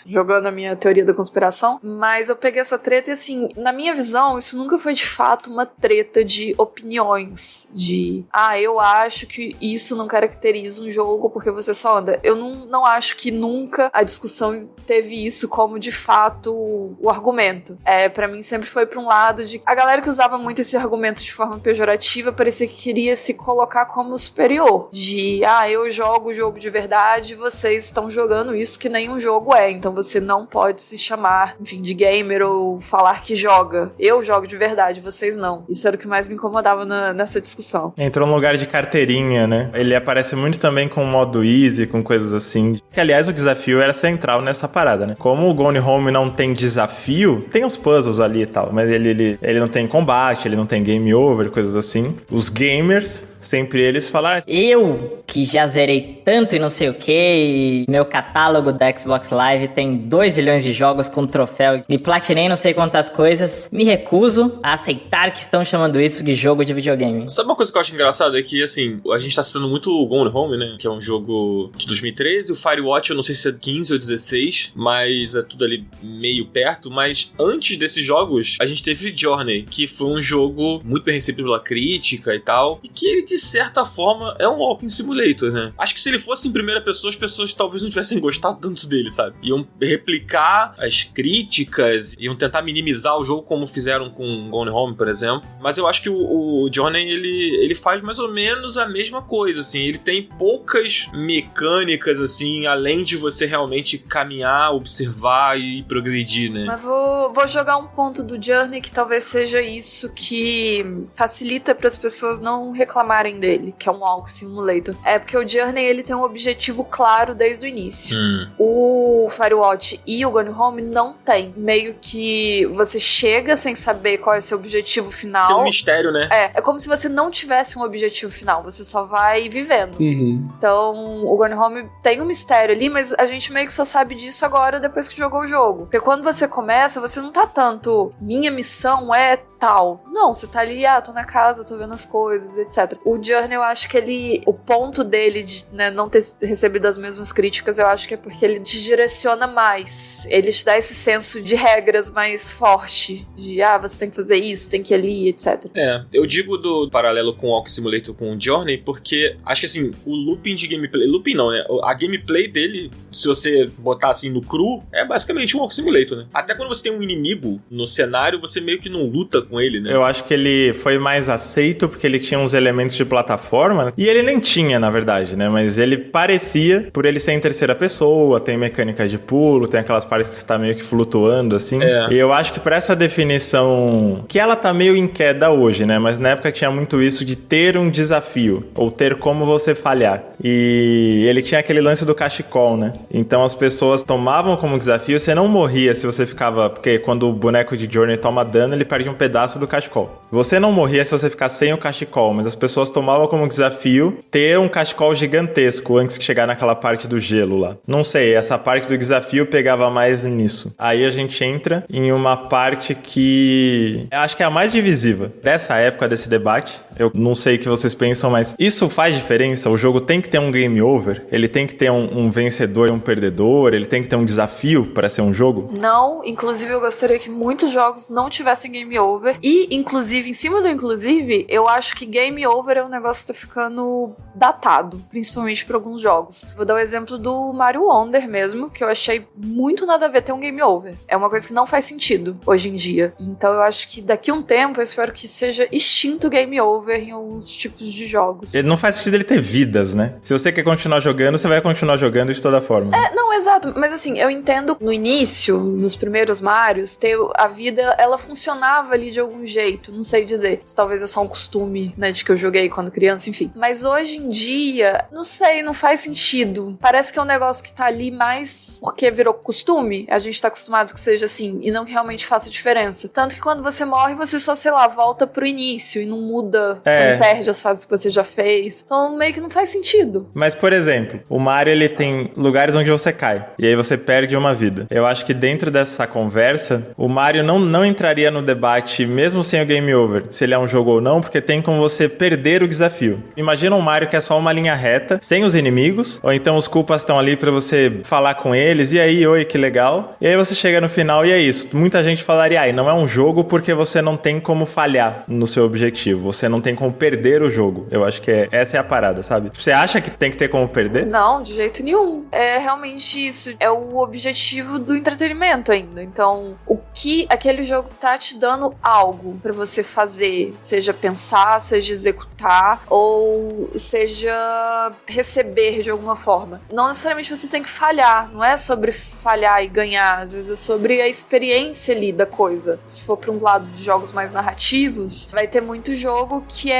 jogando a minha teoria da conspiração. Mas eu peguei essa treta e assim, na minha visão, isso nunca foi de fato uma treta de opiniões. De, eu acho que isso não caracteriza um jogo porque você só anda. Eu não acho que nunca a discussão teve isso como de fato o argumento. Pra mim sempre foi pra um lado de... A galera que usava muito esse argumento de forma pejorativa parecia que queria se colocar como superior. De, eu jogo o jogo de verdade, vocês estão jogando isso que nenhum jogo é. Então você não pode se chamar, enfim, de gamer ou falar que joga. Eu jogo de verdade, vocês não. Isso era o que mais me incomodava nessa discussão. Entrou num lugar de carteirinha, né? Ele aparece muito também com modo easy, com coisas assim. Que, aliás, o desafio era central nessa parada, né? Como o Gone Home não tem desafio, tem os puzzles ali e tal, mas ele não tem combate, ele não tem game over, coisas assim. Os gamers... Sempre eles falaram... Eu, que já zerei tanto e não sei o que, e meu catálogo da Xbox Live tem 2 milhões de jogos com troféu, e platinei não sei quantas coisas, me recuso a aceitar que estão chamando isso de jogo de videogame. Sabe uma coisa que eu acho engraçada? É que, assim, a gente tá citando muito o Gone Home, né? Que é um jogo de 2013. O Firewatch, eu não sei se é 15 ou 16, mas é tudo ali meio perto. Mas antes desses jogos, a gente teve Journey, que foi um jogo muito bem recebido pela crítica e tal, e que ele, de certa forma, é um walking simulator, né? Acho que se ele fosse em primeira pessoa, as pessoas talvez não tivessem gostado tanto dele, sabe? Iam replicar as críticas, iam tentar minimizar o jogo como fizeram com Gone Home, por exemplo. Mas eu acho que o Journey, ele faz mais ou menos a mesma coisa, assim. Ele tem poucas mecânicas, assim, além de você realmente caminhar, observar e progredir, né? Mas vou jogar um ponto do Journey que talvez seja isso que facilita para as pessoas não reclamarem dele, que é um walk simulator. Porque o Journey, ele tem um objetivo claro desde o início. O Firewatch e o Gone Home não tem. Meio que você chega sem saber qual é o seu objetivo final. Tem um mistério, né? É como se você não tivesse um objetivo final, você só vai vivendo. Então, o Gone Home tem um mistério ali, mas a gente meio que só sabe disso agora depois que jogou o jogo. Porque quando você começa, você não tá tanto, minha missão é tal. Não, você tá ali, tô na casa, tô vendo as coisas, etc. O Journey, eu acho que o ponto dele de, né, não ter recebido as mesmas críticas, eu acho que é porque ele te direciona mais. Ele te dá esse senso de regras mais forte. De, você tem que fazer isso, tem que ir ali, etc. Eu digo do paralelo com o Walk Simulator com o Journey, porque acho que, assim, o looping de gameplay... Looping não, né? A gameplay dele, se você botar, assim, no cru, é basicamente um Walk Simulator, né? Até quando você tem um inimigo no cenário, você meio que não luta com ele, né? Eu acho que ele foi mais aceito porque ele tinha uns elementos de plataforma, e ele nem tinha, na verdade, né? Mas ele parecia, por ele ser em terceira pessoa, tem mecânicas de pulo, tem aquelas partes que você tá meio que flutuando, assim. E eu acho que pra essa definição, que ela tá meio em queda hoje, né? Mas na época tinha muito isso de ter um desafio, ou ter como você falhar. E ele tinha aquele lance do cachecol, né? Então as pessoas tomavam como desafio, você não morria se você ficava... Porque quando o boneco de Journey toma dano, ele perde um pedaço do cachecol. Você não morria se você ficar sem o cachecol, mas as pessoas tomavam como desafio ter um cachecol gigantesco antes de chegar naquela parte do gelo lá. Não sei, essa parte do desafio pegava mais nisso. Aí a gente entra em uma parte que eu acho que é a mais divisiva dessa época, desse debate. Eu não sei o que vocês pensam, mas isso faz diferença? O jogo tem que ter um game over? Ele tem que ter um vencedor e um perdedor? Ele tem que ter um desafio para ser um jogo? Não, inclusive eu gostaria que muitos jogos não tivessem game over. E, inclusive, em cima do inclusive, eu acho que game over é um negócio que tá ficando datado, principalmente para alguns jogos. Vou dar o exemplo do Mario Wonder mesmo, que eu achei muito nada a ver ter um game over. É uma coisa que não faz sentido hoje em dia. Então eu acho que daqui a um tempo eu espero que seja extinto o game over em alguns tipos de jogos. Ele não faz sentido ele ter vidas, né? Se você quer continuar jogando, você vai continuar jogando de toda forma. Não, exato. Mas assim, eu entendo no início, nos primeiros Marios, ter a vida, ela funcionava ali de algum jeito. Não sei dizer. Se talvez é só um costume, né, de que eu joguei quando criança, enfim. Mas hoje em dia, não sei, não faz sentido. Parece que é um negócio que tá ali mais porque virou costume. A gente tá acostumado que seja assim, e não que realmente faça diferença. Tanto que quando você morre, você só, sei lá, volta pro início e não muda, você não perde as fases que você já fez. Então meio que não faz sentido. Mas, por exemplo, o Mario, ele tem lugares onde você cai, e aí você perde uma vida. Eu acho que dentro dessa conversa, o Mario não entraria no debate, mesmo sem o Game Over, se ele é um jogo ou não, porque tem como você perder o desafio. Imagina um Mario que é só uma linha reta, sem os inimigos, ou então os culpas estão ali pra você falar com eles, e aí, oi, que legal. E aí você chega no final e é isso. Muita gente falaria, não é um jogo porque você não tem como falhar no seu objetivo, você não tem como perder o jogo. Eu acho que essa é a parada, sabe? Você acha que tem que ter como perder? Não, de jeito nenhum. É realmente isso. É o objetivo do entretenimento ainda. Então, o que aquele jogo tá te dando algo pra você fazer, seja pensar, seja executar, ou seja receber de alguma forma. Não necessariamente você tem que falhar. Não é sobre falhar e ganhar. Às vezes é sobre a experiência ali da coisa. Se for pra um lado de jogos mais narrativos, vai ter muito jogo que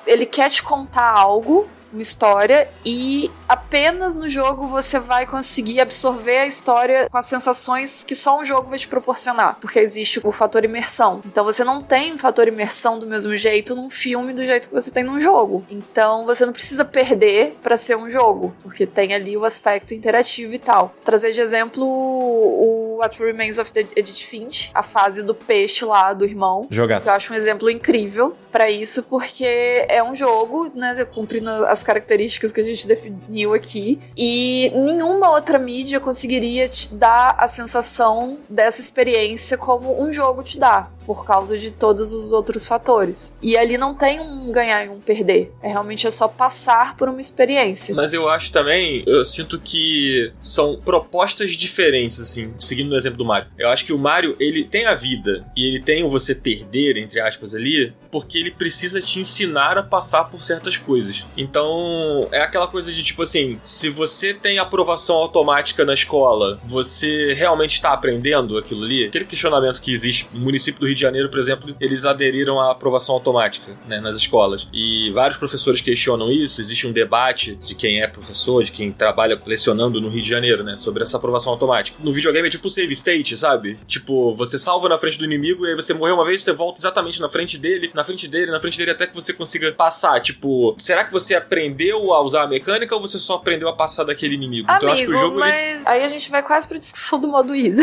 ele quer te contar algo, uma história, e apenas no jogo você vai conseguir absorver a história com as sensações que só um jogo vai te proporcionar, porque existe o fator imersão. Então você não tem um fator imersão do mesmo jeito num filme do jeito que você tem num jogo. Então você não precisa perder pra ser um jogo, porque tem ali o aspecto interativo e tal. Trazer de exemplo o What Remains of Edith Finch, a fase do peixe lá do irmão. Jogaço. Eu acho um exemplo incrível pra isso, porque é um jogo, né, cumprindo as características que a gente definiu aqui, e nenhuma outra mídia conseguiria te dar a sensação dessa experiência como um jogo te dá, por causa de todos os outros fatores. E ali não tem um ganhar e um perder, realmente é só passar por uma experiência. Mas eu acho também, eu sinto que são propostas diferentes, assim, seguindo o exemplo do Mario. Eu acho que o Mario, ele tem a vida, e ele tem o você perder, entre aspas, ali, porque ele precisa te ensinar a passar por certas coisas. Então, é aquela coisa de tipo assim, se você tem aprovação automática na escola, você realmente está aprendendo aquilo ali? Aquele questionamento que existe no município do Rio de Janeiro, por exemplo, eles aderiram à aprovação automática, né, nas escolas. E vários professores questionam isso, existe um debate de quem é professor, de quem trabalha lecionando no Rio de Janeiro, né, sobre essa aprovação automática. No videogame é tipo save state, sabe? Tipo, você salva na frente do inimigo e aí você morreu uma vez, você volta exatamente na frente dele, até que você consiga passar. Tipo, será que você aprendeu a usar a mecânica ou você só aprendeu a passar daquele inimigo? Amigo, então eu acho que o jogo... mas aí a gente vai quase pra discussão do modo easy.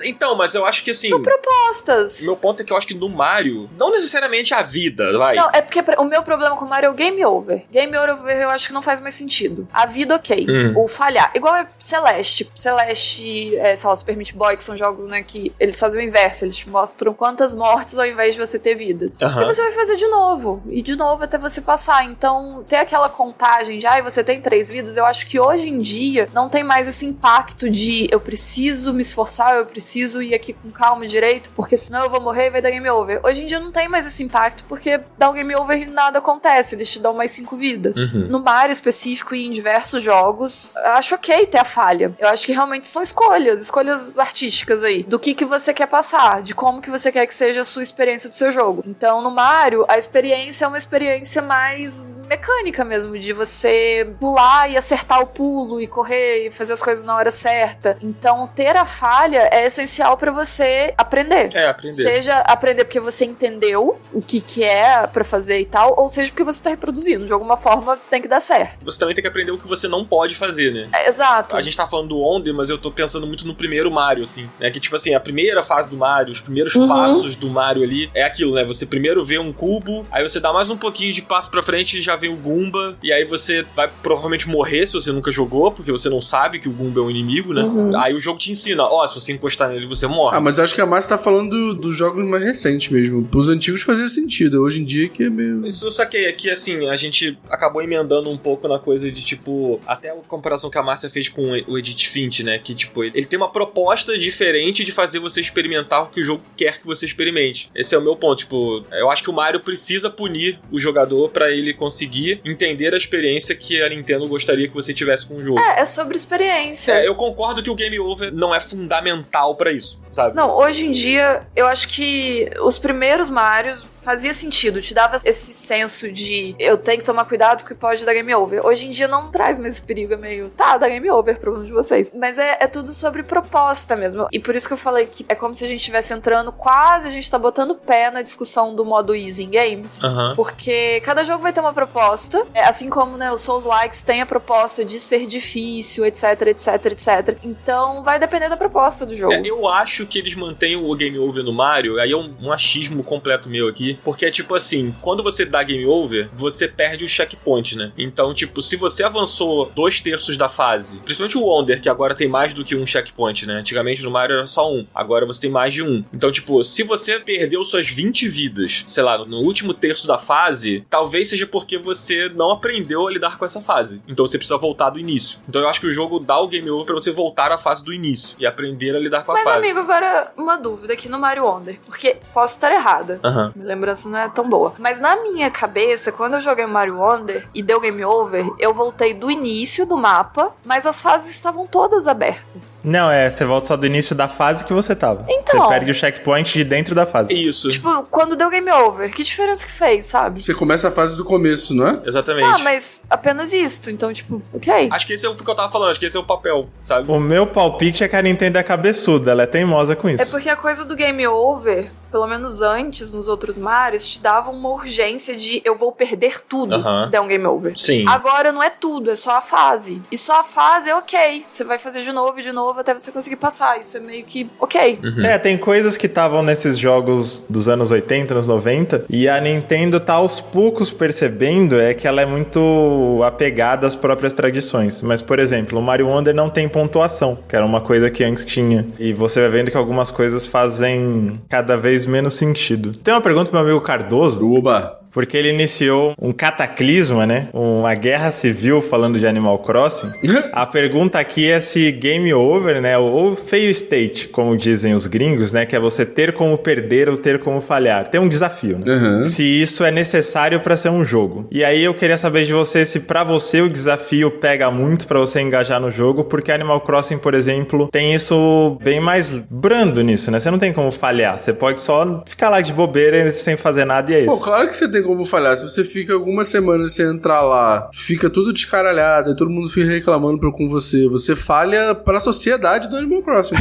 Então, mas eu acho que assim... São propostas. Meu ponto é que eu acho que no Mario, não necessariamente a vida, vai. Não, é porque o meu problema com o Mario é o game over. Game over eu acho que não faz mais sentido. A vida, ok. O falhar. Igual é Celeste. Celeste, sei lá, Super Meat Boy, que são jogos, né, que eles fazem o inverso. Eles te mostram quantas mortes ao invés de você ter vidas. E você vai fazer de novo. E de novo até você passar. Então, ter aquela contagem de, você tem 3 vidas, eu acho que hoje em dia não tem mais esse impacto de eu preciso me esforçar, eu preciso ir aqui com calma direito, porque senão eu vou morrer e vai dar game over. Hoje em dia não tem mais esse impacto, porque dá um game over e nada acontece, eles te dão mais 5 vidas. No Mario específico e em diversos jogos, eu acho ok ter a falha. Eu acho que realmente são escolhas artísticas aí, do que você quer passar, de como que você quer que seja a sua experiência do seu jogo. Então, no Mario, a experiência é uma experiência mais mecânica mesmo, de você pular e acertar o pulo e correr e fazer as coisas na hora certa. Então, ter a falha é essencial pra você aprender. Aprender. Seja aprender porque você entendeu o que é pra fazer e tal, ou seja porque você tá reproduzindo. De alguma forma, tem que dar certo. Você também tem que aprender o que você não pode fazer, né? Exato. A gente tá falando do Onde, mas eu tô pensando muito no primeiro Mario, assim, né? Que, tipo assim, a primeira fase do Mario, os primeiros passos do Mario ali, é aquilo, né? Você primeiro vê um cubo, aí você dá mais um pouquinho de passo pra frente e já vem o Goomba, e aí você vai provavelmente morrer se você nunca jogou, porque você não sabe que o Goomba é um inimigo, né? Aí o jogo te ensina, se você encostar nele, você morre. Mas acho que a Márcia tá falando dos jogos mais recentes mesmo. Pros antigos fazia sentido, hoje em dia que é meio... Isso eu saquei, aqui assim, a gente acabou emendando um pouco na coisa de, tipo, até a comparação que a Márcia fez com o Edith Finch, né? Que, tipo, ele tem uma proposta diferente de fazer você experimentar o que o jogo quer que você experimente. Esse é o meu ponto, tipo, eu acho que o Mario precisa punir o jogador pra ele conseguir conseguir entender a experiência que a Nintendo gostaria que você tivesse com o jogo. É sobre experiência. Eu concordo que o Game Over não é fundamental pra isso, sabe? Não, hoje em dia, eu acho que os primeiros Marios fazia sentido, te dava esse senso de eu tenho que tomar cuidado porque pode dar game over. Hoje em dia não traz mais esse perigo, é meio, dá game over, problema de vocês. Mas é tudo sobre proposta mesmo. E por isso que eu falei que é como se a gente estivesse entrando, quase a gente tá botando pé na discussão do modo easy em games. Porque cada jogo vai ter uma proposta, assim como, né, os Souls-likes têm a proposta de ser difícil, etc, etc, etc. Então vai depender da proposta do jogo. Eu acho que eles mantêm o game over no Mario, aí é um achismo completo meu aqui, porque é tipo assim, quando você dá game over, você perde o checkpoint, né? Então, tipo, se você avançou 2/3 da fase, principalmente o Wonder, que agora tem mais do que um checkpoint, né? Antigamente no Mario era só um, agora você tem mais de um. Então, tipo, se você perdeu suas 20 vidas, sei lá, no último terço da fase, talvez seja porque você não aprendeu a lidar com essa fase. Então você precisa voltar do início. Então eu acho que o jogo dá o game over pra você voltar à fase do início e aprender a lidar com a fase. Mas, amigo, agora uma dúvida aqui no Mario Wonder, porque posso estar errada. Minha lembrança não é tão boa. Mas na minha cabeça, quando eu joguei Mario Wonder e deu game over, eu voltei do início do mapa, mas as fases estavam todas abertas. Não, você volta só do início da fase que você tava. Então, você perde o checkpoint de dentro da fase. Isso. Tipo, quando deu game over, que diferença que fez, sabe? Você começa a fase do começo, não é? Exatamente. Mas apenas isto, então, tipo, ok. Acho que esse é o que eu tava falando, acho que esse é o papel, sabe? O meu palpite é que a Nintendo é cabeçuda, ela é teimosa com isso. É porque a coisa do game over, pelo menos antes, nos outros Marios, te dava uma urgência de eu vou perder tudo se der um game over. Sim. Agora não é tudo, é só a fase. E só a fase é ok. Você vai fazer de novo até você conseguir passar. Isso é meio que ok. Tem coisas que estavam nesses jogos dos anos 80, anos 90, e a Nintendo tá aos poucos percebendo que ela é muito apegada às próprias tradições. Mas, por exemplo, o Mario Wonder não tem pontuação, que era uma coisa que antes tinha. E você vai vendo que algumas coisas fazem cada vez menos sentido. Tem uma pergunta pro meu amigo Cardoso. Oba! Porque ele iniciou um cataclisma, né? Uma guerra civil falando de Animal Crossing. A pergunta aqui é se game over, né? Ou fail state, como dizem os gringos, né? Que é você ter como perder ou ter como falhar. Tem um desafio, né? Se isso é necessário pra ser um jogo. E aí eu queria saber de você se pra você o desafio pega muito pra você engajar no jogo, porque Animal Crossing, por exemplo, tem isso bem mais brando nisso, né? Você não tem como falhar. Você pode só ficar lá de bobeira sem fazer nada e é isso. Pô, claro que você tem como falhar. Se você fica algumas semanas sem entrar lá, fica tudo descaralhado e todo mundo fica reclamando com você, você falha pra sociedade do Animal Crossing.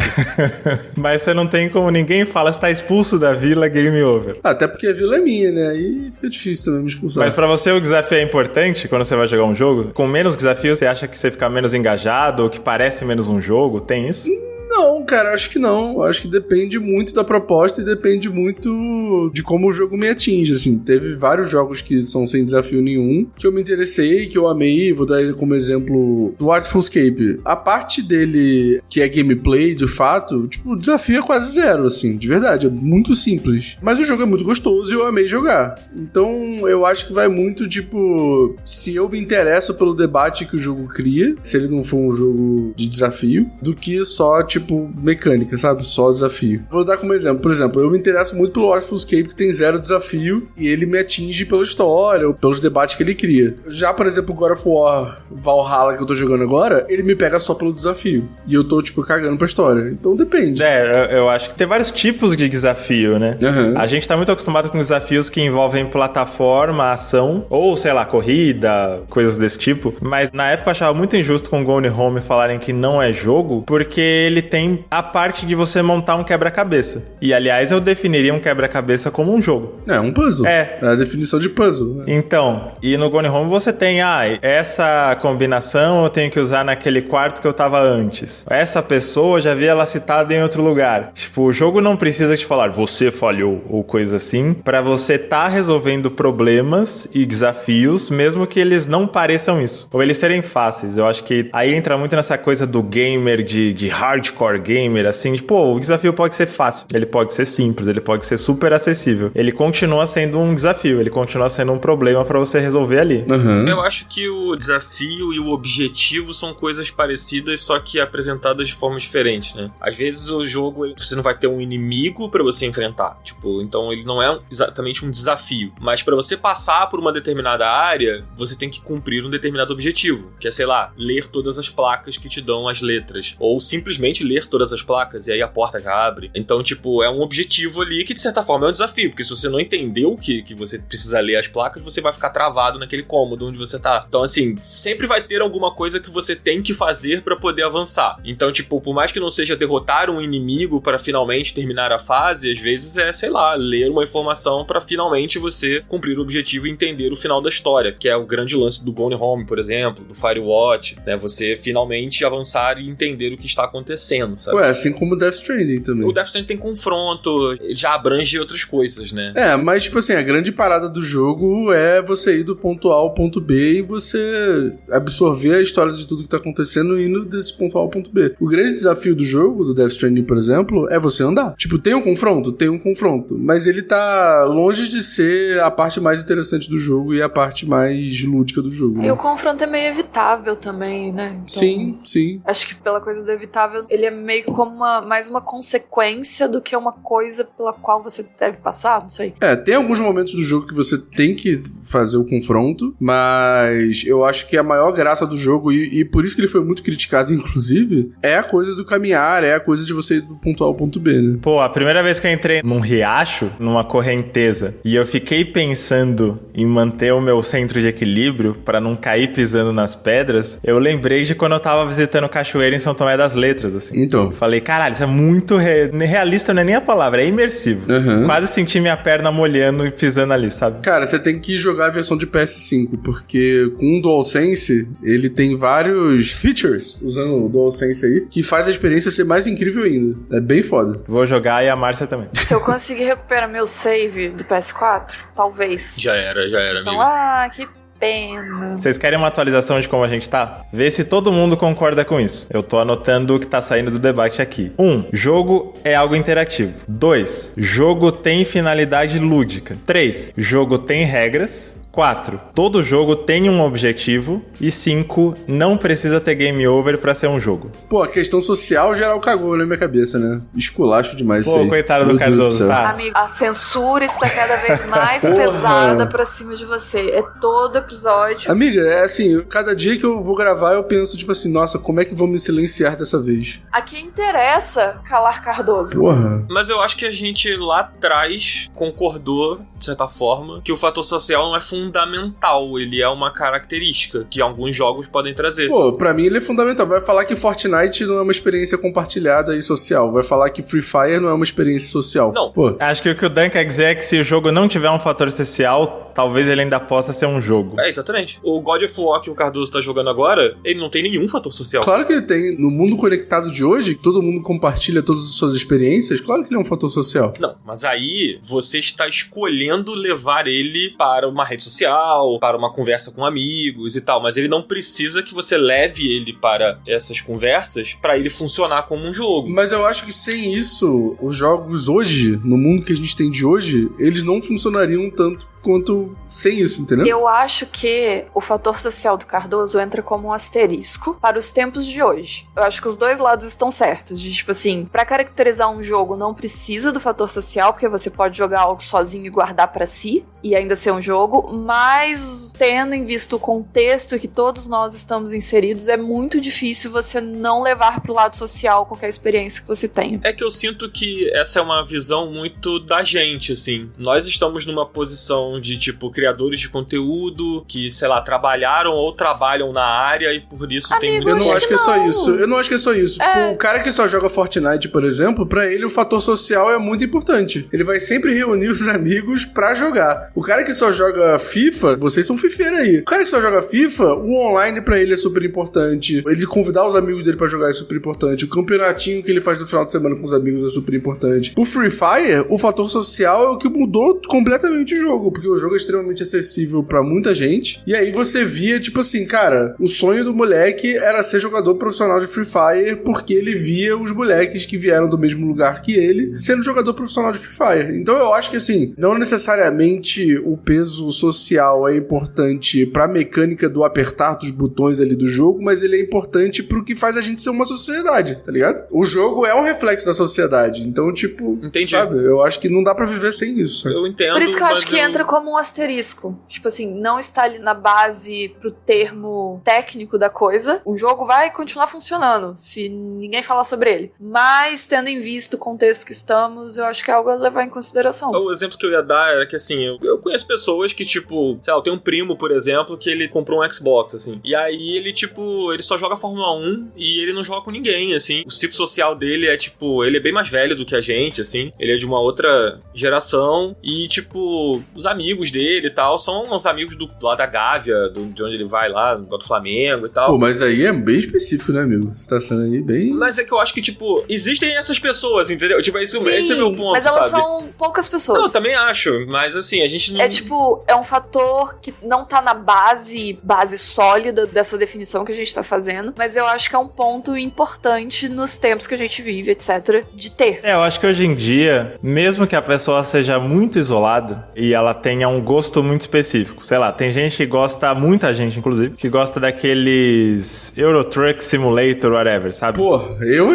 Mas você não tem como, ninguém fala, se tá expulso da vila, game over. Até porque a vila é minha, né? Aí fica difícil também me expulsar. Mas pra você o desafio é importante quando você vai jogar um jogo? Com menos desafios, você acha que você fica menos engajado ou que parece menos um jogo? Tem isso? Não, cara, acho que não. Acho que depende muito da proposta e depende muito de como o jogo me atinge, assim. Teve vários jogos que são sem desafio nenhum, que eu me interessei, que eu amei. Vou dar como exemplo do Artful Escape. A parte dele, que é gameplay, de fato, tipo, o desafio é quase zero, assim, de verdade. É muito simples. Mas o jogo é muito gostoso e eu amei jogar. Então, eu acho que vai muito, tipo, se eu me interesso pelo debate que o jogo cria, se ele não for um jogo de desafio, do que só, tipo, mecânica, sabe? Só desafio. Vou dar como exemplo. Por exemplo, eu me interesso muito pelo Artful Escape, que tem zero desafio, e ele me atinge pela história, ou pelos debates que ele cria. Já, por exemplo, o God of War Valhalla, que eu tô jogando agora, ele me pega só pelo desafio. E eu tô, tipo, cagando pra história. Então depende. Eu acho que tem vários tipos de desafio, né? A gente tá muito acostumado com desafios que envolvem plataforma, ação, ou, sei lá, corrida, coisas desse tipo. Mas na época eu achava muito injusto com o Gone Home falarem que não é jogo, porque ele tem a parte de você montar um quebra-cabeça. E, aliás, eu definiria um quebra-cabeça como um jogo. É, um puzzle. É a definição de puzzle. Né? Então, e no Gone Home você tem, essa combinação eu tenho que usar naquele quarto que eu tava antes. Essa pessoa eu já vi ela citada em outro lugar. Tipo, o jogo não precisa te falar, você falhou, ou coisa assim, pra você tá resolvendo problemas e desafios, mesmo que eles não pareçam isso. Ou eles serem fáceis. Eu acho que aí entra muito nessa coisa do gamer de hardcore gamer, assim, tipo, o desafio pode ser fácil, ele pode ser simples, ele pode ser super acessível. Ele continua sendo um desafio, ele continua sendo um problema pra você resolver ali. Uhum. Eu acho que o desafio e o objetivo são coisas parecidas, só que apresentadas de forma diferente, né? Às vezes o jogo, você não vai ter um inimigo pra você enfrentar, tipo, então ele não é exatamente um desafio, mas pra você passar por uma determinada área, você tem que cumprir um determinado objetivo, que é, sei lá, ler todas as placas que te dão as letras, ou simplesmente ler todas as placas e aí a porta já abre. Então, tipo, é um objetivo ali que de certa forma é um desafio, porque se você não entendeu que você precisa ler as placas, você vai ficar travado naquele cômodo onde você tá. Então, assim, sempre vai ter alguma coisa que você tem que fazer pra poder avançar. Então, tipo, por mais que não seja derrotar um inimigo para finalmente terminar a fase, às vezes é, sei lá, ler uma informação pra finalmente você cumprir o objetivo e entender o final da história, que é o grande lance do Gone Home, por exemplo, do Firewatch, né? Você finalmente avançar e entender o que está acontecendo, sabe? Ué, assim como o Death Stranding também. O Death Stranding tem confronto, ele já abrange outras coisas, né? É, mas tipo assim, a grande parada do jogo é você ir do ponto A ao ponto B e você absorver a história de tudo que tá acontecendo indo desse ponto A ao ponto B. O grande desafio do jogo, do Death Stranding, por exemplo, é você andar. Tipo, tem um confronto, mas ele tá longe de ser a parte mais interessante do jogo e a parte mais lúdica do jogo. E Né? o confronto é meio evitável também, né? Então, Sim. acho que pela coisa do evitável, ele é meio como mais uma consequência do que uma coisa pela qual você deve passar, não sei. É, tem alguns momentos do jogo que você tem que fazer o confronto, mas eu acho que a maior graça do jogo, e por isso que ele foi muito criticado, inclusive, é a coisa do caminhar, é a coisa de você ir do ponto A ao ponto B, né? Pô, a primeira vez que eu entrei num riacho, numa correnteza, e eu fiquei pensando em manter o meu centro de equilíbrio pra não cair pisando nas pedras, eu lembrei de quando eu tava visitando cachoeira em São Tomé das Letras, assim. Então. Falei, caralho, isso é muito realista, não é nem a palavra, é imersivo. Uhum. Quase senti minha perna molhando e pisando ali, sabe? Cara, você tem que jogar a versão de PS5, porque com o DualSense, ele tem vários features, usando o DualSense aí, que faz a experiência ser mais incrível ainda. É bem foda. Vou jogar e a Márcia também. Se eu conseguir recuperar meu save do PS4, talvez. Já era, Então, amigo. que pena. Vocês querem uma atualização de como a gente tá? Vê se todo mundo concorda com isso. Eu tô anotando o que tá saindo do debate aqui. 1. Jogo é algo interativo. 2. Jogo tem finalidade lúdica. 3. Jogo tem regras. 4. Todo jogo tem um objetivo. E 5. Não precisa ter game over pra ser um jogo. Pô, a questão social geral cagou na minha cabeça, né? Esculacho demais isso Pô, aí. coitado do Meu Deus Cardoso, céu. tá? Amigo, a censura está cada vez mais pesada pra cima de você. É todo episódio. Amiga, é assim, cada dia que eu vou gravar eu penso, tipo assim, nossa, como é que vão me silenciar dessa vez? A quem interessa calar Cardoso? Porra. Mas eu acho que a gente lá atrás concordou, de certa forma, que o fator social não é fundamental, ele é uma característica que alguns jogos podem trazer. Pô, pra mim ele é fundamental. Vai falar que Fortnite não é uma experiência compartilhada e social. Vai falar que Free Fire não é uma experiência social. Não. Pô, Acho que o que o Dan quer dizer é que se o jogo não tiver um fator social, talvez ele ainda possa ser um jogo. É, exatamente. O God of War que o Cardoso tá jogando agora, ele não tem nenhum fator social. claro que ele tem. No mundo conectado de hoje, todo mundo compartilha todas as suas experiências, claro que ele é um fator social. Não, mas aí você está escolhendo levar ele para uma rede social, para uma conversa com amigos e tal, mas ele não precisa que você leve ele para essas conversas para ele funcionar como um jogo. Mas eu acho que sem isso, os jogos hoje, no mundo que a gente tem de hoje, eles não funcionariam tanto quanto sem isso, entendeu? Eu acho que o fator social do Cardoso entra como um asterisco para os tempos de hoje. Eu acho que os dois lados estão certos. De tipo assim, pra caracterizar um jogo não precisa do fator social, porque você pode jogar algo sozinho e guardar pra si e ainda ser um jogo, mas tendo em vista o contexto que todos nós estamos inseridos, é muito difícil você não levar pro lado social qualquer experiência que você tenha. É que eu sinto que essa é uma visão muito da gente, assim. Nós estamos numa posição de, tipo, criadores de conteúdo que, sei lá, trabalharam ou trabalham na área e por isso tem Amigo, muito... Eu não acho que é só não. isso. Eu não acho que é só isso. Tipo, o cara que só joga Fortnite, por exemplo, pra ele o fator social é muito importante. Ele vai sempre reunir os amigos pra jogar. O cara que só joga FIFA, vocês são fifeiros aí. O cara que só joga FIFA, o online pra ele é super importante. Ele convidar os amigos dele pra jogar é super importante. O campeonatinho que ele faz no final de semana com os amigos é super importante. O Free Fire, o fator social é o que mudou completamente o jogo, porque o jogo é extremamente acessível pra muita gente. E aí você via, tipo assim, cara, o sonho do moleque era ser jogador profissional de Free Fire porque ele via os moleques que vieram do mesmo lugar que ele sendo jogador profissional de Free Fire. Então eu acho que, assim, não necessariamente o peso social é importante pra mecânica do apertar dos botões ali do jogo, mas ele é importante pro que faz a gente ser uma sociedade, tá ligado? O jogo é um reflexo da sociedade. Então, tipo, entendi. Sabe? Eu acho que não dá pra viver sem isso. Eu entendo. Por isso que eu acho que entra como um asterisco. Tipo assim, não está ali na base pro termo técnico da coisa. O jogo vai continuar funcionando se ninguém falar sobre ele. Mas, tendo em vista o contexto que estamos, eu acho que é algo a levar em consideração. O exemplo que eu ia dar era que, assim, eu conheço pessoas que, tipo, sei lá, eu tenho um primo, por exemplo, que ele comprou um Xbox, assim. E aí ele, tipo, ele só joga Fórmula 1 e ele não joga com ninguém, assim. O ciclo social dele é, tipo, ele é bem mais velho do que a gente, assim. Ele é de uma outra geração e, tipo, os amigos dele e tal são os amigos lá da Gávea, de onde ele vai lá, do Flamengo e tal. Pô, mas aí é bem específico, né, amigo? Você tá sendo aí bem... Mas é que eu acho que, tipo, existem essas pessoas, entendeu? Tipo, esse é meu ponto, mas elas sabe? são poucas pessoas. Não, eu também acho, mas assim, a gente não... É tipo, é um fator que não tá na base sólida dessa definição que a gente tá fazendo, mas eu acho que é um ponto importante nos tempos que a gente vive, etc, de ter. Eu acho que hoje em dia, mesmo que a pessoa seja muito isolada e ela tenha um gosto muito específico, sei lá, tem gente que gosta, muita gente inclusive, que gosta daqueles Euro Truck Simulator, whatever, sabe? Pô, eu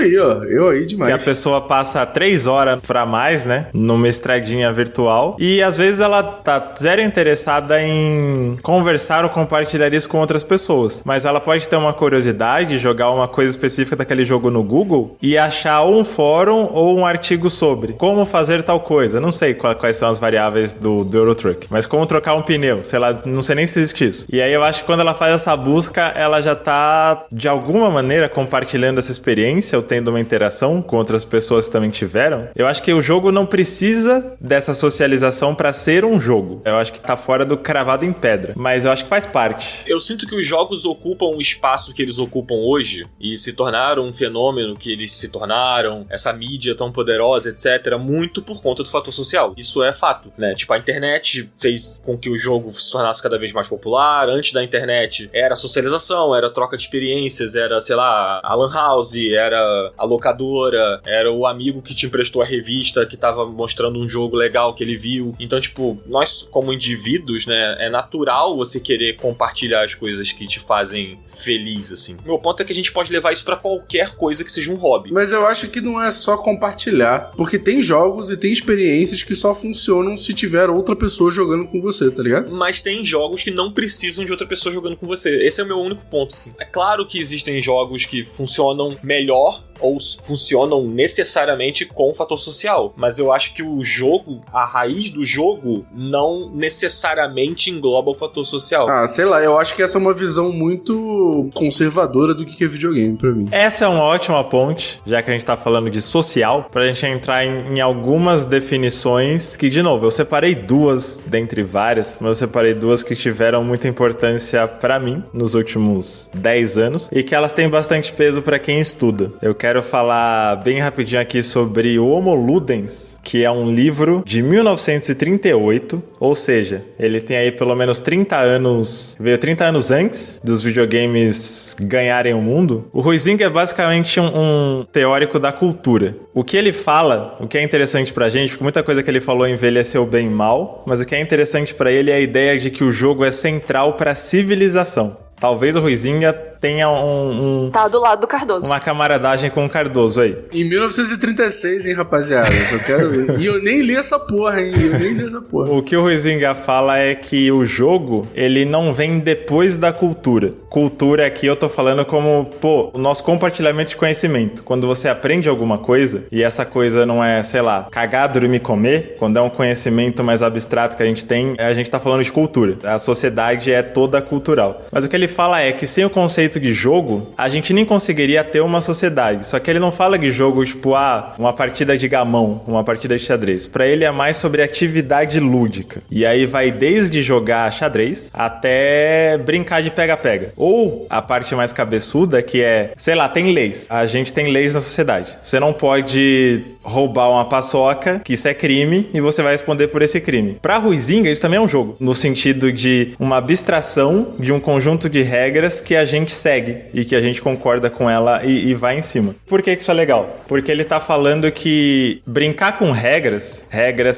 aí demais. Que a pessoa passa 3 horas pra mais, né? Numa estradinha virtual. E às vezes ela tá zero interessada em conversar ou compartilhar isso com outras pessoas. Mas ela pode ter uma curiosidade, jogar uma coisa específica daquele jogo no Google e achar ou um fórum ou um artigo sobre como fazer tal coisa. Não sei quais são as variáveis do Euro Truck, mas como trocar um pneu, sei lá, não sei nem se existe isso. E aí eu acho que quando ela faz essa busca, ela já tá de alguma maneira compartilhando essa experiência ou tendo uma interação com outras pessoas que também tiveram. Eu acho que o jogo não precisa dessa socialização pra ser um jogo. Eu acho que tá fora do cravado em pedra, mas eu acho que faz parte. Eu sinto que os jogos ocupam o espaço que eles ocupam hoje e se tornaram um fenômeno que eles se tornaram, essa mídia tão poderosa, etc., muito por conta do fator social. Isso é fato, né? Tipo, a internet fez com que o jogo se tornasse cada vez mais popular. Antes da internet era socialização, era troca de experiências, era, sei lá, a lan house, era a locadora, era o amigo que te emprestou a revista que tava mostrando um jogo legal que ele viu. Então, tipo, nós como indivíduos, né, é natural você querer compartilhar as coisas que te fazem feliz, assim. Meu ponto é que a gente pode levar isso pra qualquer coisa que seja um hobby. Mas eu acho que não é só compartilhar, porque tem jogos e tem experiências que só funcionam se tiver outra pessoa jogando com você, tá ligado? Mas tem jogos que não precisam de outra pessoa jogando com você. Esse é o meu único ponto, assim. É claro que existem jogos que funcionam melhor ou funcionam necessariamente com o fator social, mas eu acho que o jogo, a raiz do jogo, não necessariamente engloba o fator social. Ah, sei lá, eu acho que essa é uma visão muito conservadora do que é videogame pra mim. Essa é uma ótima ponte, já que a gente tá falando de social, pra gente entrar em algumas definições que, de novo, eu separei duas dentre várias, mas eu separei duas que tiveram muita importância pra mim nos últimos 10 anos e que elas têm bastante peso pra quem estuda. Eu quero falar bem rapidinho aqui sobre o Homo Ludens, que é um livro de 1938, ou seja, ele tem aí pelo menos 30 anos, veio 30 anos antes dos videogames ganharem o mundo. O Huizinga é basicamente um teórico da cultura. O que ele fala, o que é interessante pra gente, porque muita coisa que ele falou envelheceu bem mal, mas o que é interessante pra ele é a ideia de que o jogo é central pra civilização. Talvez o Huizinga tenha Tá do lado do Cardoso. Uma camaradagem com o Cardoso aí. Em 1936, hein, rapaziada? Eu só quero ver. E eu nem li essa porra, hein? O que o Huizinga fala é que o jogo, ele não vem depois da cultura. Cultura aqui eu tô falando como, o nosso compartilhamento de conhecimento. Quando você aprende alguma coisa, e essa coisa não é, sei lá, cagar, dormir, comer, quando é um conhecimento mais abstrato que a gente tá falando de cultura. A sociedade é toda cultural. Mas o que ele fala é que sem o conceito conceito de jogo, a gente nem conseguiria ter uma sociedade. Só que ele não fala de jogo, tipo, uma partida de gamão, uma partida de xadrez. Pra ele é mais sobre atividade lúdica. E aí vai desde jogar xadrez até brincar de pega-pega. Ou a parte mais cabeçuda, que é, sei lá, tem leis. A gente tem leis na sociedade. Você não pode roubar uma paçoca, que isso é crime, e você vai responder por esse crime. Pra Huizinga, isso também é um jogo, no sentido de uma abstração de um conjunto de regras que a gente segue e que a gente concorda com ela e vai em cima. Por que isso é legal? Porque ele tá falando que brincar com regras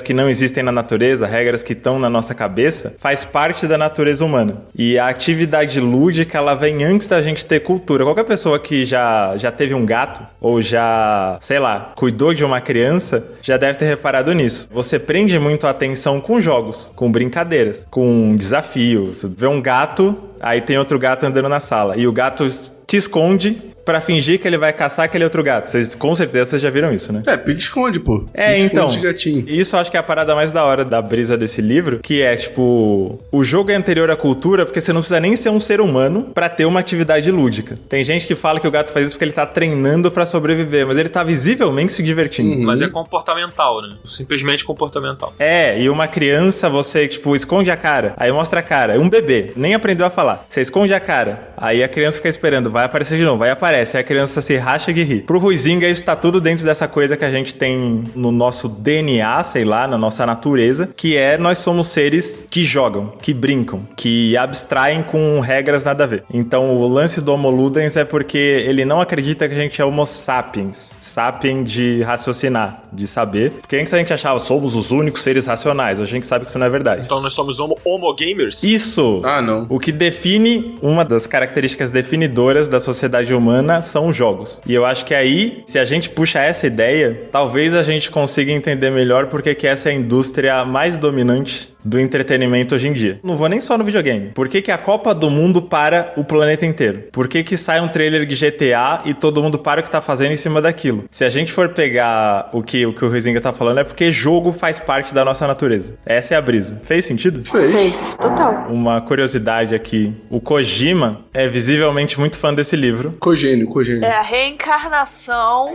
que não existem na natureza, regras que estão na nossa cabeça, faz parte da natureza humana. E a atividade lúdica, ela vem antes da gente ter cultura. Qualquer pessoa que já teve um gato, ou já, sei lá, cuidou de uma criança, já deve ter reparado nisso. Você prende muito a atenção com jogos, com brincadeiras, com desafios. Você vê um gato, aí tem outro gato andando na sala, e o gato te esconde pra fingir que ele vai caçar aquele outro gato. Vocês, com certeza, vocês já viram isso, né? Pique-esconde, pô. Então, de gatinho. Isso eu acho que é a parada mais da hora da brisa desse livro, que é, tipo, o jogo é anterior à cultura, porque você não precisa nem ser um ser humano pra ter uma atividade lúdica. Tem gente que fala que o gato faz isso porque ele tá treinando pra sobreviver, mas ele tá visivelmente se divertindo. Mas é comportamental, né? Simplesmente comportamental. E uma criança, você, tipo, esconde a cara, aí mostra a cara. Um bebê, nem aprendeu a falar. Você esconde a cara, aí a criança fica esperando, vai aparecer de novo, vai aparecer. Aí a criança se racha de rir. Pro Huizinga, isso tá tudo dentro dessa coisa que a gente tem no nosso DNA, sei lá, na nossa natureza, que é nós somos seres que jogam, que brincam, que abstraem com regras nada a ver. Então, o lance do Homo Ludens é porque ele não acredita que a gente é Homo sapiens. Sapien de raciocinar, de saber. Porque antes a gente achava, somos os únicos seres racionais. Hoje a gente sabe que isso não é verdade. Então nós somos homo gamers? Isso! Ah, não. O que define, uma das características definidoras da sociedade humana são os jogos. E eu acho que aí, se a gente puxa essa ideia, talvez a gente consiga entender melhor porque que essa é a indústria mais dominante do entretenimento hoje em dia. Não vou nem só no videogame. Por que a Copa do Mundo para o planeta inteiro? Por que sai um trailer de GTA e todo mundo para o que tá fazendo em cima daquilo? Se a gente for pegar o que o Huizinga tá falando, é porque jogo faz parte da nossa natureza. Essa é a brisa. Fez sentido? Fez. Total. Uma curiosidade aqui. O Kojima é visivelmente muito fã desse livro. Cogênio. É a reencarnação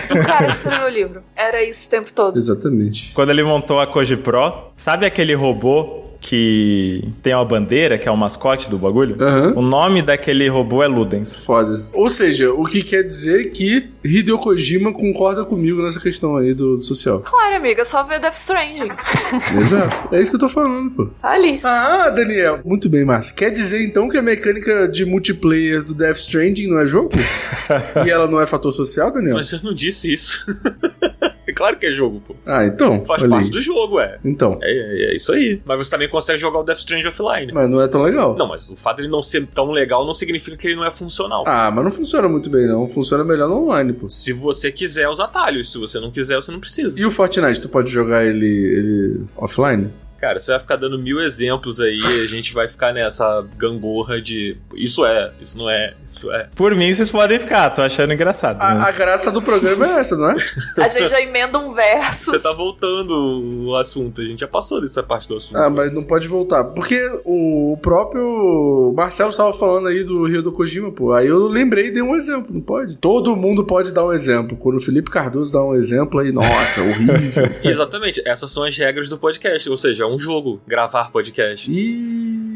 do cara que escreveu o livro. Era isso o tempo todo. Exatamente. Quando ele montou a Koji Pro, sabe aquele robô que tem uma bandeira, que é o mascote do bagulho? Uhum. O nome daquele robô é Ludens. Foda. Ou seja, o que quer dizer que Hideo Kojima concorda comigo nessa questão aí do social. Claro, amiga, só ver Death Stranding. Exato. É isso que eu tô falando, pô. Tá ali. Ah, Daniel. Muito bem, Márcia. Quer dizer, então, que a mecânica de multiplayer do Death Stranding não é jogo? E ela não é fator social, Daniel? Mas eu não disse isso. É claro que é jogo, pô. Ah, então. Faz parte do jogo, Então. É isso aí. Mas você também consegue jogar o Death Stranding offline. Mas não é tão legal. Não, mas o fato de ele não ser tão legal não significa que ele não é funcional. Ah, mas não funciona muito bem, não. Funciona melhor no online, pô. Se você quiser os atalhos. Se você não quiser, você não precisa. E o Fortnite, tu pode jogar ele offline? Cara, você vai ficar dando 1000 exemplos aí e a gente vai ficar nessa gangorra de isso não é. Por mim, vocês podem ficar, tô achando engraçado. A graça do programa é essa, não é? A gente já emenda um verso. Você tá voltando o assunto, a gente já passou dessa parte do assunto. Ah, mas não pode voltar. Porque o próprio Marcelo estava falando aí do Hideo Kojima, pô. Aí eu lembrei e dei um exemplo, não pode? Todo mundo pode dar um exemplo. Quando o Felipe Cardoso dá um exemplo aí, nossa, horrível. Exatamente, essas são as regras do podcast, ou seja, é um jogo gravar podcast.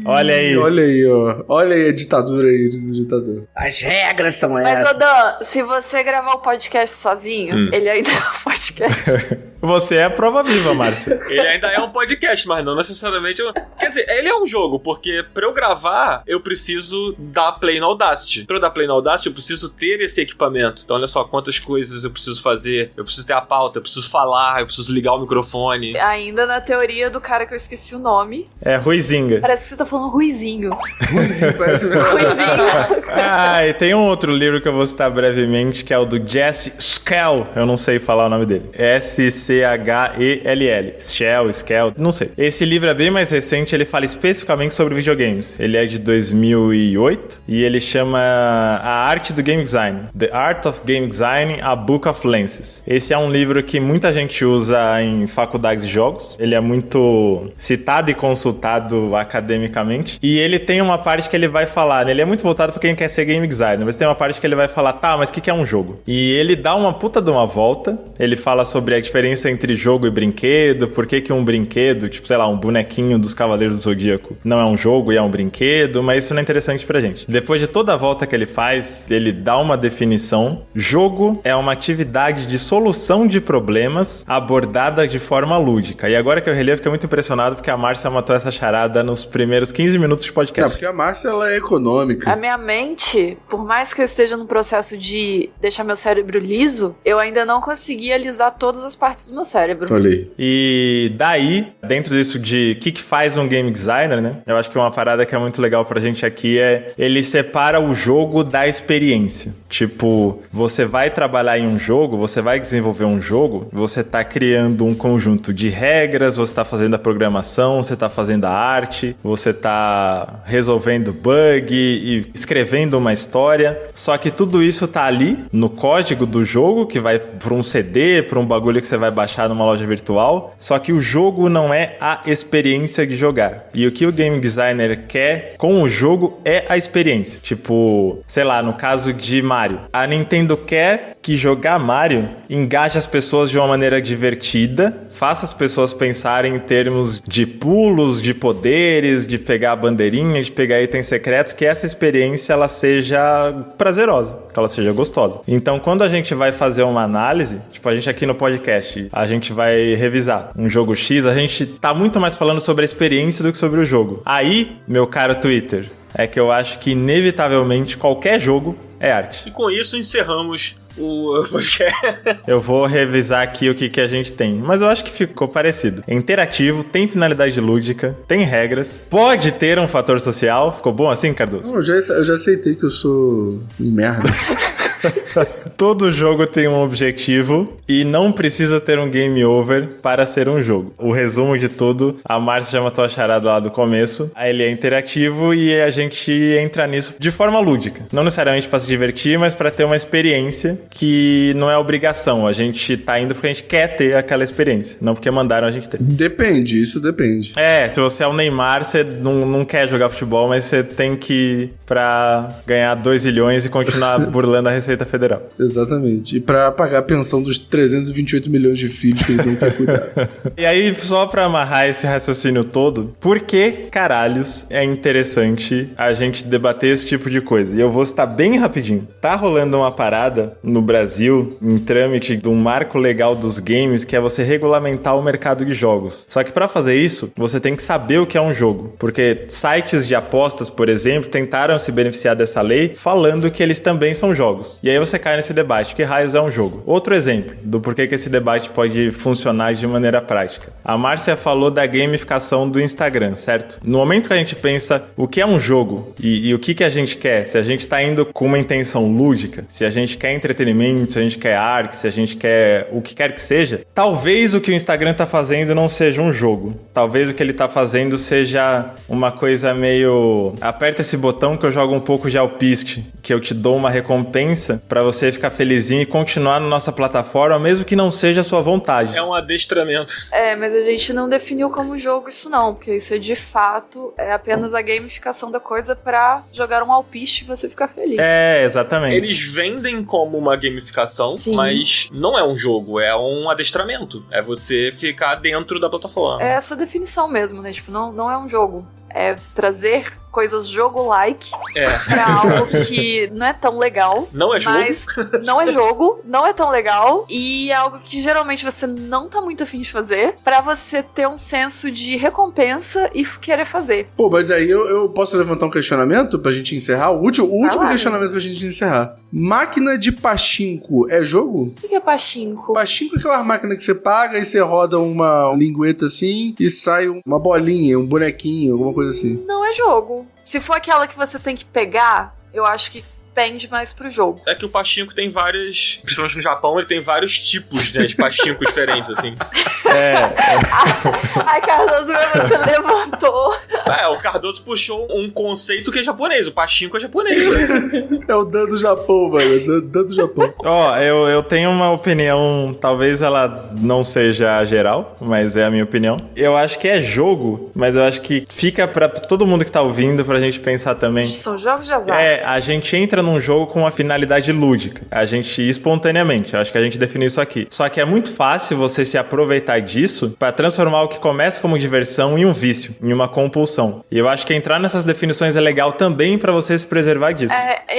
Olha aí. Olha aí, ó. Olha aí a ditadura aí do ditador. As regras são essas. Mas, Odan, se você gravar o podcast sozinho, ele ainda é um podcast. Você é a prova viva, Márcia. Ele ainda é um podcast, mas não necessariamente... Quer dizer, ele é um jogo, porque pra eu gravar, eu preciso dar play no Audacity. Pra eu dar play no Audacity, eu preciso ter esse equipamento. Então, olha só quantas coisas eu preciso fazer. Eu preciso ter a pauta, eu preciso falar, eu preciso ligar o microfone. Ainda na teoria do cara que eu esqueci o nome. É Huizinga. Parece que você tá falando Ruizinho. Ruizinho, parece mesmo. Ruizinho. Ah, e tem um outro livro que eu vou citar brevemente, que é o do Jesse Schell. Eu não sei falar o nome dele. SCHELL. S-C-H-E-L-L. Skell, não sei. Esse livro é bem mais recente, ele fala especificamente sobre videogames. Ele é de 2008 e ele chama A Arte do Game Design. The Art of Game Design, A Book of Lenses. Esse é um livro que muita gente usa em faculdades de jogos. Ele é muito citado e consultado academicamente. E ele tem uma parte que ele vai falar, né? Ele é muito voltado para quem quer ser game designer, mas tem uma parte que ele vai falar, tá, mas o que é um jogo? E ele dá uma puta de uma volta. Ele fala sobre a diferença entre jogo e brinquedo, por que um brinquedo, tipo, sei lá, um bonequinho dos Cavaleiros do Zodíaco não é um jogo e é um brinquedo, mas isso não é interessante pra gente. Depois de toda a volta que ele faz, ele dá uma definição. Jogo é uma atividade de solução de problemas abordada de forma lúdica. E agora que eu reli, eu fiquei muito impressionado porque a Márcia matou essa charada nos primeiros 15 minutos de podcast. Não, porque a Márcia, ela é econômica. A minha mente, por mais que eu esteja no processo de deixar meu cérebro liso, eu ainda não consegui alisar todas as partes do meu cérebro. Falei. E daí, dentro disso de o que faz um game designer, né? Eu acho que uma parada que é muito legal pra gente aqui é ele separa o jogo da experiência. Tipo, você vai trabalhar em um jogo, você vai desenvolver um jogo, você tá criando um conjunto de regras, você tá fazendo a programação, você tá fazendo a arte, você tá resolvendo bug e escrevendo uma história. Só que tudo isso tá ali no código do jogo, que vai pra um CD, pra um bagulho que você vai baixar numa loja virtual. Só que o jogo não é a experiência de jogar. E o que o game designer quer com o jogo é a experiência. Tipo, sei lá, no caso de Mario. A Nintendo quer que jogar Mario engaje as pessoas de uma maneira divertida, faça as pessoas pensarem em termos de pulos, de poderes, de pegar a bandeirinha, de pegar itens secretos, que essa experiência ela seja prazerosa, que ela seja gostosa. Então, quando a gente vai fazer uma análise, tipo a gente aqui no podcast, a gente vai revisar um jogo X, a gente tá muito mais falando sobre a experiência do que sobre o jogo. Aí, meu caro Twitter, é que eu acho que inevitavelmente qualquer jogo é arte. E com isso encerramos o podcast. Eu vou revisar aqui o que a gente tem, mas eu acho que ficou parecido. É interativo, tem finalidade lúdica, tem regras, pode ter um fator social. Ficou bom assim, Cardoso? Não, eu já aceitei que eu sou um merda. Todo jogo tem um objetivo e não precisa ter um game over para ser um jogo. O resumo de tudo, a Márcia já matou a charada lá do começo. Ele é interativo e a gente entra nisso de forma lúdica. Não necessariamente para se divertir, mas para ter uma experiência que não é obrigação. A gente tá indo porque a gente quer ter aquela experiência, não porque mandaram a gente ter. Depende, isso depende. É, se você é o Neymar, você não quer jogar futebol, mas você tem que ir pra ganhar 2 milhões e continuar burlando a Receita Federal. Exatamente. E pra pagar a pensão dos 328 milhões de filhos que ele tem que cuidar. E aí, só pra amarrar esse raciocínio todo, por que caralhos é interessante a gente debater esse tipo de coisa? E eu vou citar bem rapidinho. Tá rolando uma parada no Brasil, em trâmite de um marco legal dos games, que é você regulamentar o mercado de jogos. Só que pra fazer isso, você tem que saber o que é um jogo. Porque sites de apostas, por exemplo, tentaram se beneficiar dessa lei falando que eles também são jogos. E aí você cai nesse debate, que raios é um jogo? Outro exemplo do porquê que esse debate pode funcionar de maneira prática. A Márcia falou da gamificação do Instagram, certo? No momento que a gente pensa o que é um jogo e o que a gente quer, se a gente tá indo com uma intenção lúdica, se a gente quer entretenimento, se a gente quer arte, se a gente quer o que quer que seja, talvez o que o Instagram tá fazendo não seja um jogo. Talvez o que ele tá fazendo seja uma coisa meio... aperta esse botão que eu jogo um pouco de alpiste, que eu te dou uma recompensa pra você ficar felizinho e continuar na nossa plataforma, mesmo que não seja a sua vontade. É um adestramento. É, mas a gente não definiu como jogo isso não, porque isso é de fato é apenas a gamificação da coisa pra jogar um alpiste e você ficar feliz. É, exatamente. Eles vendem como uma gamificação, Sim. mas não é um jogo, é um adestramento. É você ficar dentro da plataforma. É essa definição mesmo, né? Tipo, não é um jogo. É trazer coisas jogo-like pra algo que não é tão legal. Não é jogo. Mas não é jogo, não é tão legal. E é algo que geralmente você não tá muito afim de fazer, pra você ter um senso de recompensa e querer fazer. Pô, mas aí eu posso levantar um questionamento pra gente encerrar? O último questionamento pra gente encerrar. Máquina de pachinko é jogo? O que é pachinko? Pachinko é aquela máquina que você paga e você roda uma lingueta assim e sai uma bolinha, um bonequinho, alguma coisa assim. Não é jogo. Se for aquela que você tem que pegar, eu acho que pende mais pro jogo. É que o pachinko tem várias... Principalmente no Japão, ele tem vários tipos, né, de pachinko diferentes, assim. Ai, Cardoso, você levantou. O Cardoso puxou um conceito que é japonês. O pachinko é japonês, né? É o Dan do Japão, mano. Dan do Japão. Eu tenho uma opinião, talvez ela não seja geral, mas é a minha opinião. Eu acho que é jogo, mas eu acho que fica pra todo mundo que tá ouvindo pra gente pensar também. São jogos de azar. A gente entra num jogo com uma finalidade lúdica. A gente, espontaneamente, acho que a gente definiu isso aqui. Só que é muito fácil você se aproveitar disso pra transformar o que começa como diversão em um vício, em uma compulsão. E eu acho que entrar nessas definições é legal também pra você se preservar disso.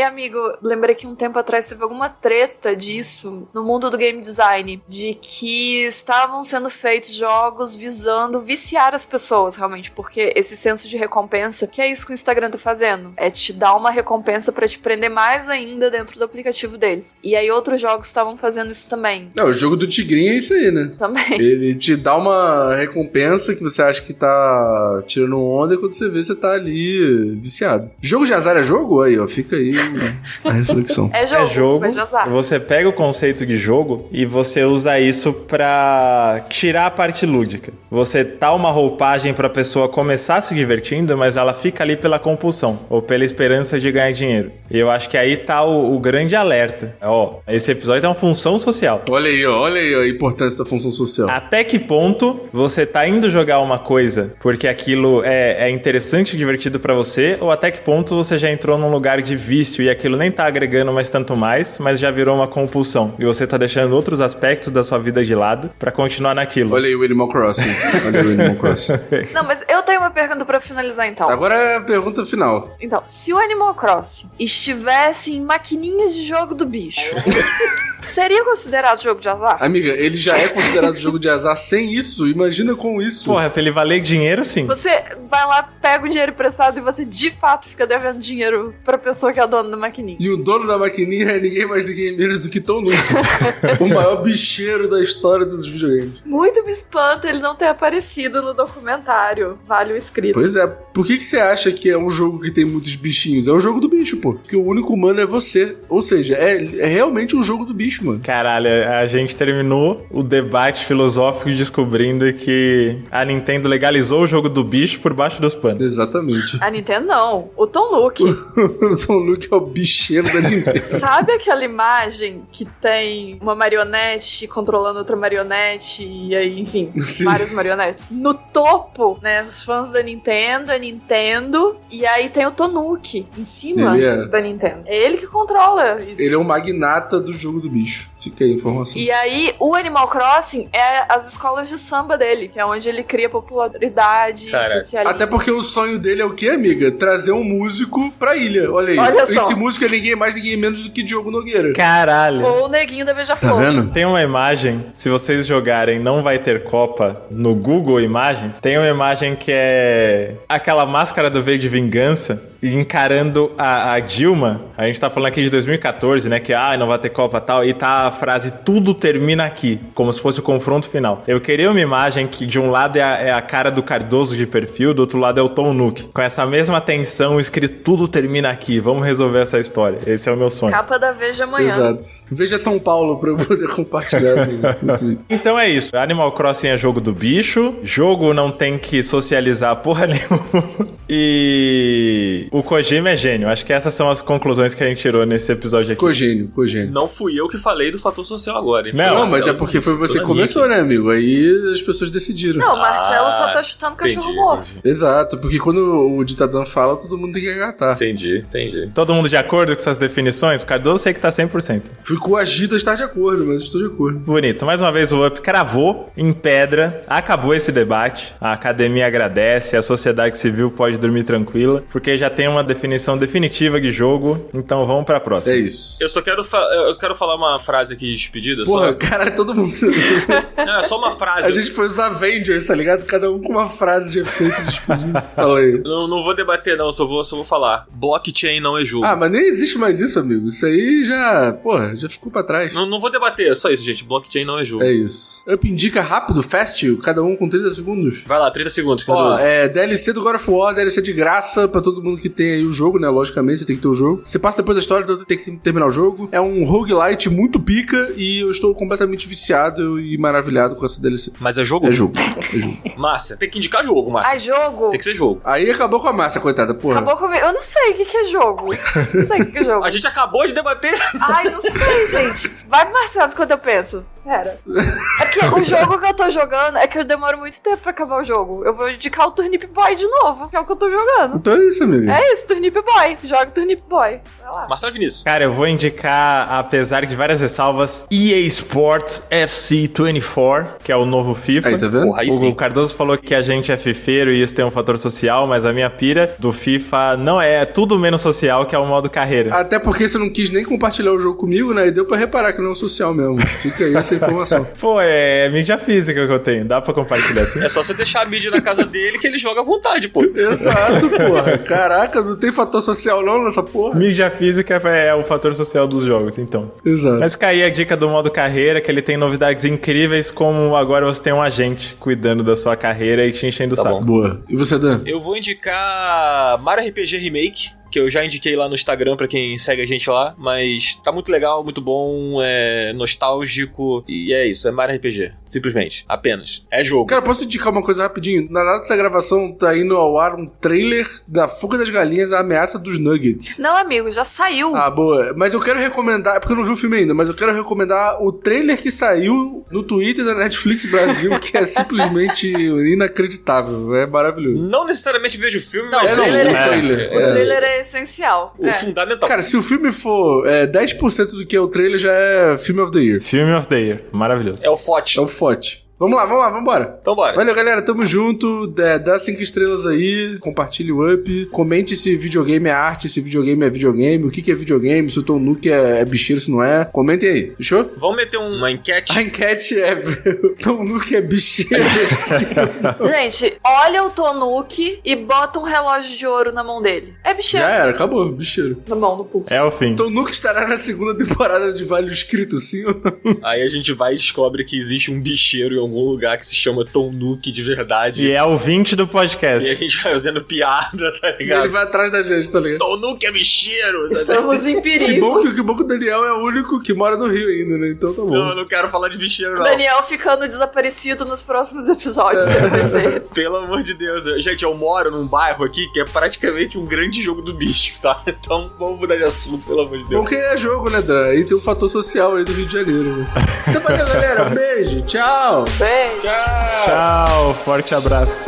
Amigo, lembrei que um tempo atrás teve alguma treta disso no mundo do game design, de que estavam sendo feitos jogos visando viciar as pessoas, realmente, porque esse senso de recompensa, que é isso que o Instagram tá fazendo, é te dar uma recompensa pra te prender mais ainda dentro do aplicativo deles. E aí outros jogos estavam fazendo isso também. O jogo do Tigrinho é isso aí, né? Também. Ele te dá uma recompensa que você acha que tá tirando onda e quando você vê, você tá ali viciado. Jogo de azar é jogo? Aí, ó, fica aí a reflexão. É jogo, mas de azar. Você pega o conceito de jogo e você usa isso pra tirar a parte lúdica. Você dá uma roupagem pra pessoa começar se divertindo, mas ela fica ali pela compulsão ou pela esperança de ganhar dinheiro. E eu acho que aí tá o grande alerta. Esse episódio tem uma função social. Olha aí a importância da função social. Até que ponto você tá indo jogar uma coisa porque aquilo é interessante e divertido pra você, ou até que ponto você já entrou num lugar de vício e aquilo nem tá agregando mais tanto mais, mas já virou uma compulsão. E você tá deixando outros aspectos da sua vida de lado pra continuar naquilo. Olha aí o Animal Crossing. Não, mas eu tenho uma pergunta pra finalizar, então. Agora é a pergunta final. Então, se o Animal Crossing estivesse em maquininhas de jogo do bicho, seria considerado jogo de azar? Amiga, ele já é considerado jogo de azar sem isso. Imagina com isso. Porra, se ele valer dinheiro, sim. Você vai lá, pega o dinheiro emprestado e você de fato fica devendo dinheiro pra pessoa que é a dona da maquininha. E o dono da maquininha é ninguém mais, ninguém menos do que Tom Nook. O maior bicheiro da história dos videogames. Muito me espanta ele não ter aparecido no documentário. Vale o escrito. Pois é. Por que você acha que é um jogo que tem muitos bichinhos? É o jogo do bicho, pô. Porque o único humano é você. Ou seja, é realmente um jogo do bicho, mano. Caralho, a gente terminou o debate filosófico descobrindo que a Nintendo legalizou o jogo do bicho por baixo dos panos. Exatamente. A Nintendo não. O Tom Nook. O Tom Nook é o bicheiro da Nintendo. Sabe aquela imagem que tem uma marionete controlando outra marionete e aí, enfim, Sim. várias marionetes? No topo, né, os fãs da Nintendo, a Nintendo, e aí tem o Tom Nook em cima da Nintendo. É ele que controla isso. Ele é o magnata do jogo do bicho. Fica aí a informação. E aí, o Animal Crossing é as escolas de samba dele, que é onde ele cria popularidade, socialismo. Até porque o sonho dele é o quê, amiga? Trazer um músico pra ilha. Olha aí. Olha só. Esse músico é ninguém mais, ninguém menos do que Diogo Nogueira. Caralho. Ou o Neguinho da Beija-Flor. Tá vendo? Tem uma imagem, se vocês jogarem Não Vai Ter Copa no Google Imagens, tem uma imagem que é aquela máscara do V de Vingança encarando a Dilma. A gente tá falando aqui de 2014, né? Que não vai ter Copa e tal. E tá a frase, tudo termina aqui. Como se fosse o confronto final. Eu queria uma imagem que de um lado é a cara do Cardoso de perfil, do outro lado é o Tom Nook. Com essa mesma tensão, escrito, tudo termina aqui. Vamos resolver essa história. Esse é o meu sonho. Capa da Veja amanhã. Exato. Veja São Paulo pra eu poder compartilhar no Twitter. Então é isso. Animal Crossing é jogo do bicho. Jogo não tem que socializar porra nenhuma. E o Kojima é gênio. Acho que essas são as conclusões que a gente tirou nesse episódio aqui. Cogênio. Não fui eu que falei do fator social agora. Hein? Não, mas é porque foi você que começou, né, amigo? Aí as pessoas decidiram. Não, o Marcelo só tá chutando cachorro morto. Exato, porque quando o ditadão fala, todo mundo tem que acatar. Entendi. Todo mundo de acordo com essas definições? O Cardoso sei que tá 100%. Fui coagido a estar de acordo, mas estou de acordo. Bonito. Mais uma vez o Up cravou em pedra. Acabou esse debate. A academia agradece. A sociedade civil pode dormir tranquila. Porque já tem uma definição definitiva de jogo. Então vamos pra próxima. É isso. Eu só quero, falar uma frase aqui de despedida. Porra, só. caralho, todo mundo... Não, é só uma frase. A gente foi os Avengers, tá ligado? Cada um com uma frase de efeito de despedida. Fala aí. Não vou debater, não. Só vou falar. Blockchain não é jogo. Ah, mas nem existe mais isso, amigo. Isso aí já... Porra, já ficou pra trás. Não vou debater. É só isso, gente. Blockchain não é jogo. É isso. Up indica rápido, fast, cada um com 30 segundos. Vai lá, 30 segundos, Ó, Cardoso. DLC do God of War, DLC de graça pra todo mundo que tem aí o jogo, né? Logicamente, você tem que ter o jogo. Você passa depois da história, então você tem que terminar o jogo. É um roguelite muito pica e eu estou completamente viciado e maravilhado com essa DLC. Mas é jogo? É jogo. Márcia, tem que indicar jogo, Márcia. Ah, jogo? Tem que ser jogo. Aí acabou com a massa, coitada, porra. Acabou comigo. Eu não sei o que é jogo. Não sei o que é jogo. A gente acabou de debater. Ai, não sei, gente. Vai pro Marcelo quando eu penso. Pera. É que o jogo que eu tô jogando é que eu demoro muito tempo pra acabar o jogo. Eu vou indicar o Turnip Boy de novo, que é o que eu tô jogando. Então é isso, amigo. É isso, Turnip Boy. Joga Turnip Boy. Vai lá. Marcelo Vinícius. Cara, eu vou indicar, apesar de várias ressalvas, EA Sports FC 24, que é o novo FIFA. Aí, tá vendo? Porra, aí sim. O Cardoso falou que a gente é fifeiro e isso tem um fator social, mas a minha pira do FIFA não é tudo menos social, que é o modo carreira. Até porque você não quis nem compartilhar o jogo comigo, né? E deu pra reparar que não é um social mesmo. Fica aí essa informação. Pô, é mídia física que eu tenho, dá pra compartilhar assim? É só você deixar a mídia na casa dele que ele joga à vontade, pô. Exato, porra. Caraca, não tem fator social não nessa porra? Mídia física é o fator social dos jogos, então. Exato. Mas fica aí a dica do modo carreira, que ele tem novidades incríveis, como agora você tem um agente cuidando da sua carreira e te enchendo o Tá saco. bom. Boa. E você, Dan? Eu vou indicar Mario RPG Remake, que eu já indiquei lá no Instagram pra quem segue a gente lá, mas tá muito legal, muito bom, é nostálgico e é isso, é Mario RPG, simplesmente, apenas. É jogo. Cara, posso indicar uma coisa rapidinho? Na data dessa gravação tá indo ao ar um trailer da Fuga das Galinhas, a Ameaça dos Nuggets. Não, amigo, já saiu. Ah, boa. Mas eu quero recomendar, porque eu não vi o filme ainda, mas eu quero recomendar o trailer que saiu no Twitter da Netflix Brasil, que é simplesmente inacreditável. É maravilhoso. Não necessariamente vejo o filme, Não, mas É, não, o vejo trailer. O trailer é essencial. o fundamental. Cara, se o filme for 10% do que é o trailer, já é Film of the Year. Film of the Year, maravilhoso. É o FOT. É o FOT. Vamos lá, vambora. Então bora. Valeu, galera, tamo junto. Dá 5 estrelas aí, compartilhe o up. Comente se videogame é arte, se videogame é videogame, o que é videogame, se o Tom Nook é bicheiro, se não é. Comentem aí, fechou? Vamos meter uma enquete. A enquete é: Tom Nook é bicheiro? Gente, olha o Tonuki e bota um relógio de ouro na mão dele. É bicheiro. Já era, acabou, bicheiro. Na mão, no pulso. É o fim. Tom Nook estará na segunda temporada de Vale Escrito, sim ou não? Aí a gente vai e descobre que existe um bicheiro em algum lugar que se chama Tom Nook de verdade. E é o 20 do podcast. E a gente vai fazendo piada, tá E ligado? ele vai atrás da gente, tá ligado? Tom Nook é bicheiro! Tá ligado? Estamos em Que perigo. bom que o Daniel é o único que mora no Rio ainda, né? Então tá bom. Não, eu não quero falar de bicheiro, não. Daniel ficando desaparecido nos próximos episódios depois deles. Pelo amor de Deus. Gente, eu moro num bairro aqui que é praticamente um grande jogo do bicho, tá? Então vamos mudar de assunto, pelo amor de Bom Deus. que é jogo, né, Dan? Aí tem um fator social aí do Rio de Janeiro, né? Então valeu, galera. Um beijo. Tchau. Beijo. Tchau, forte abraço.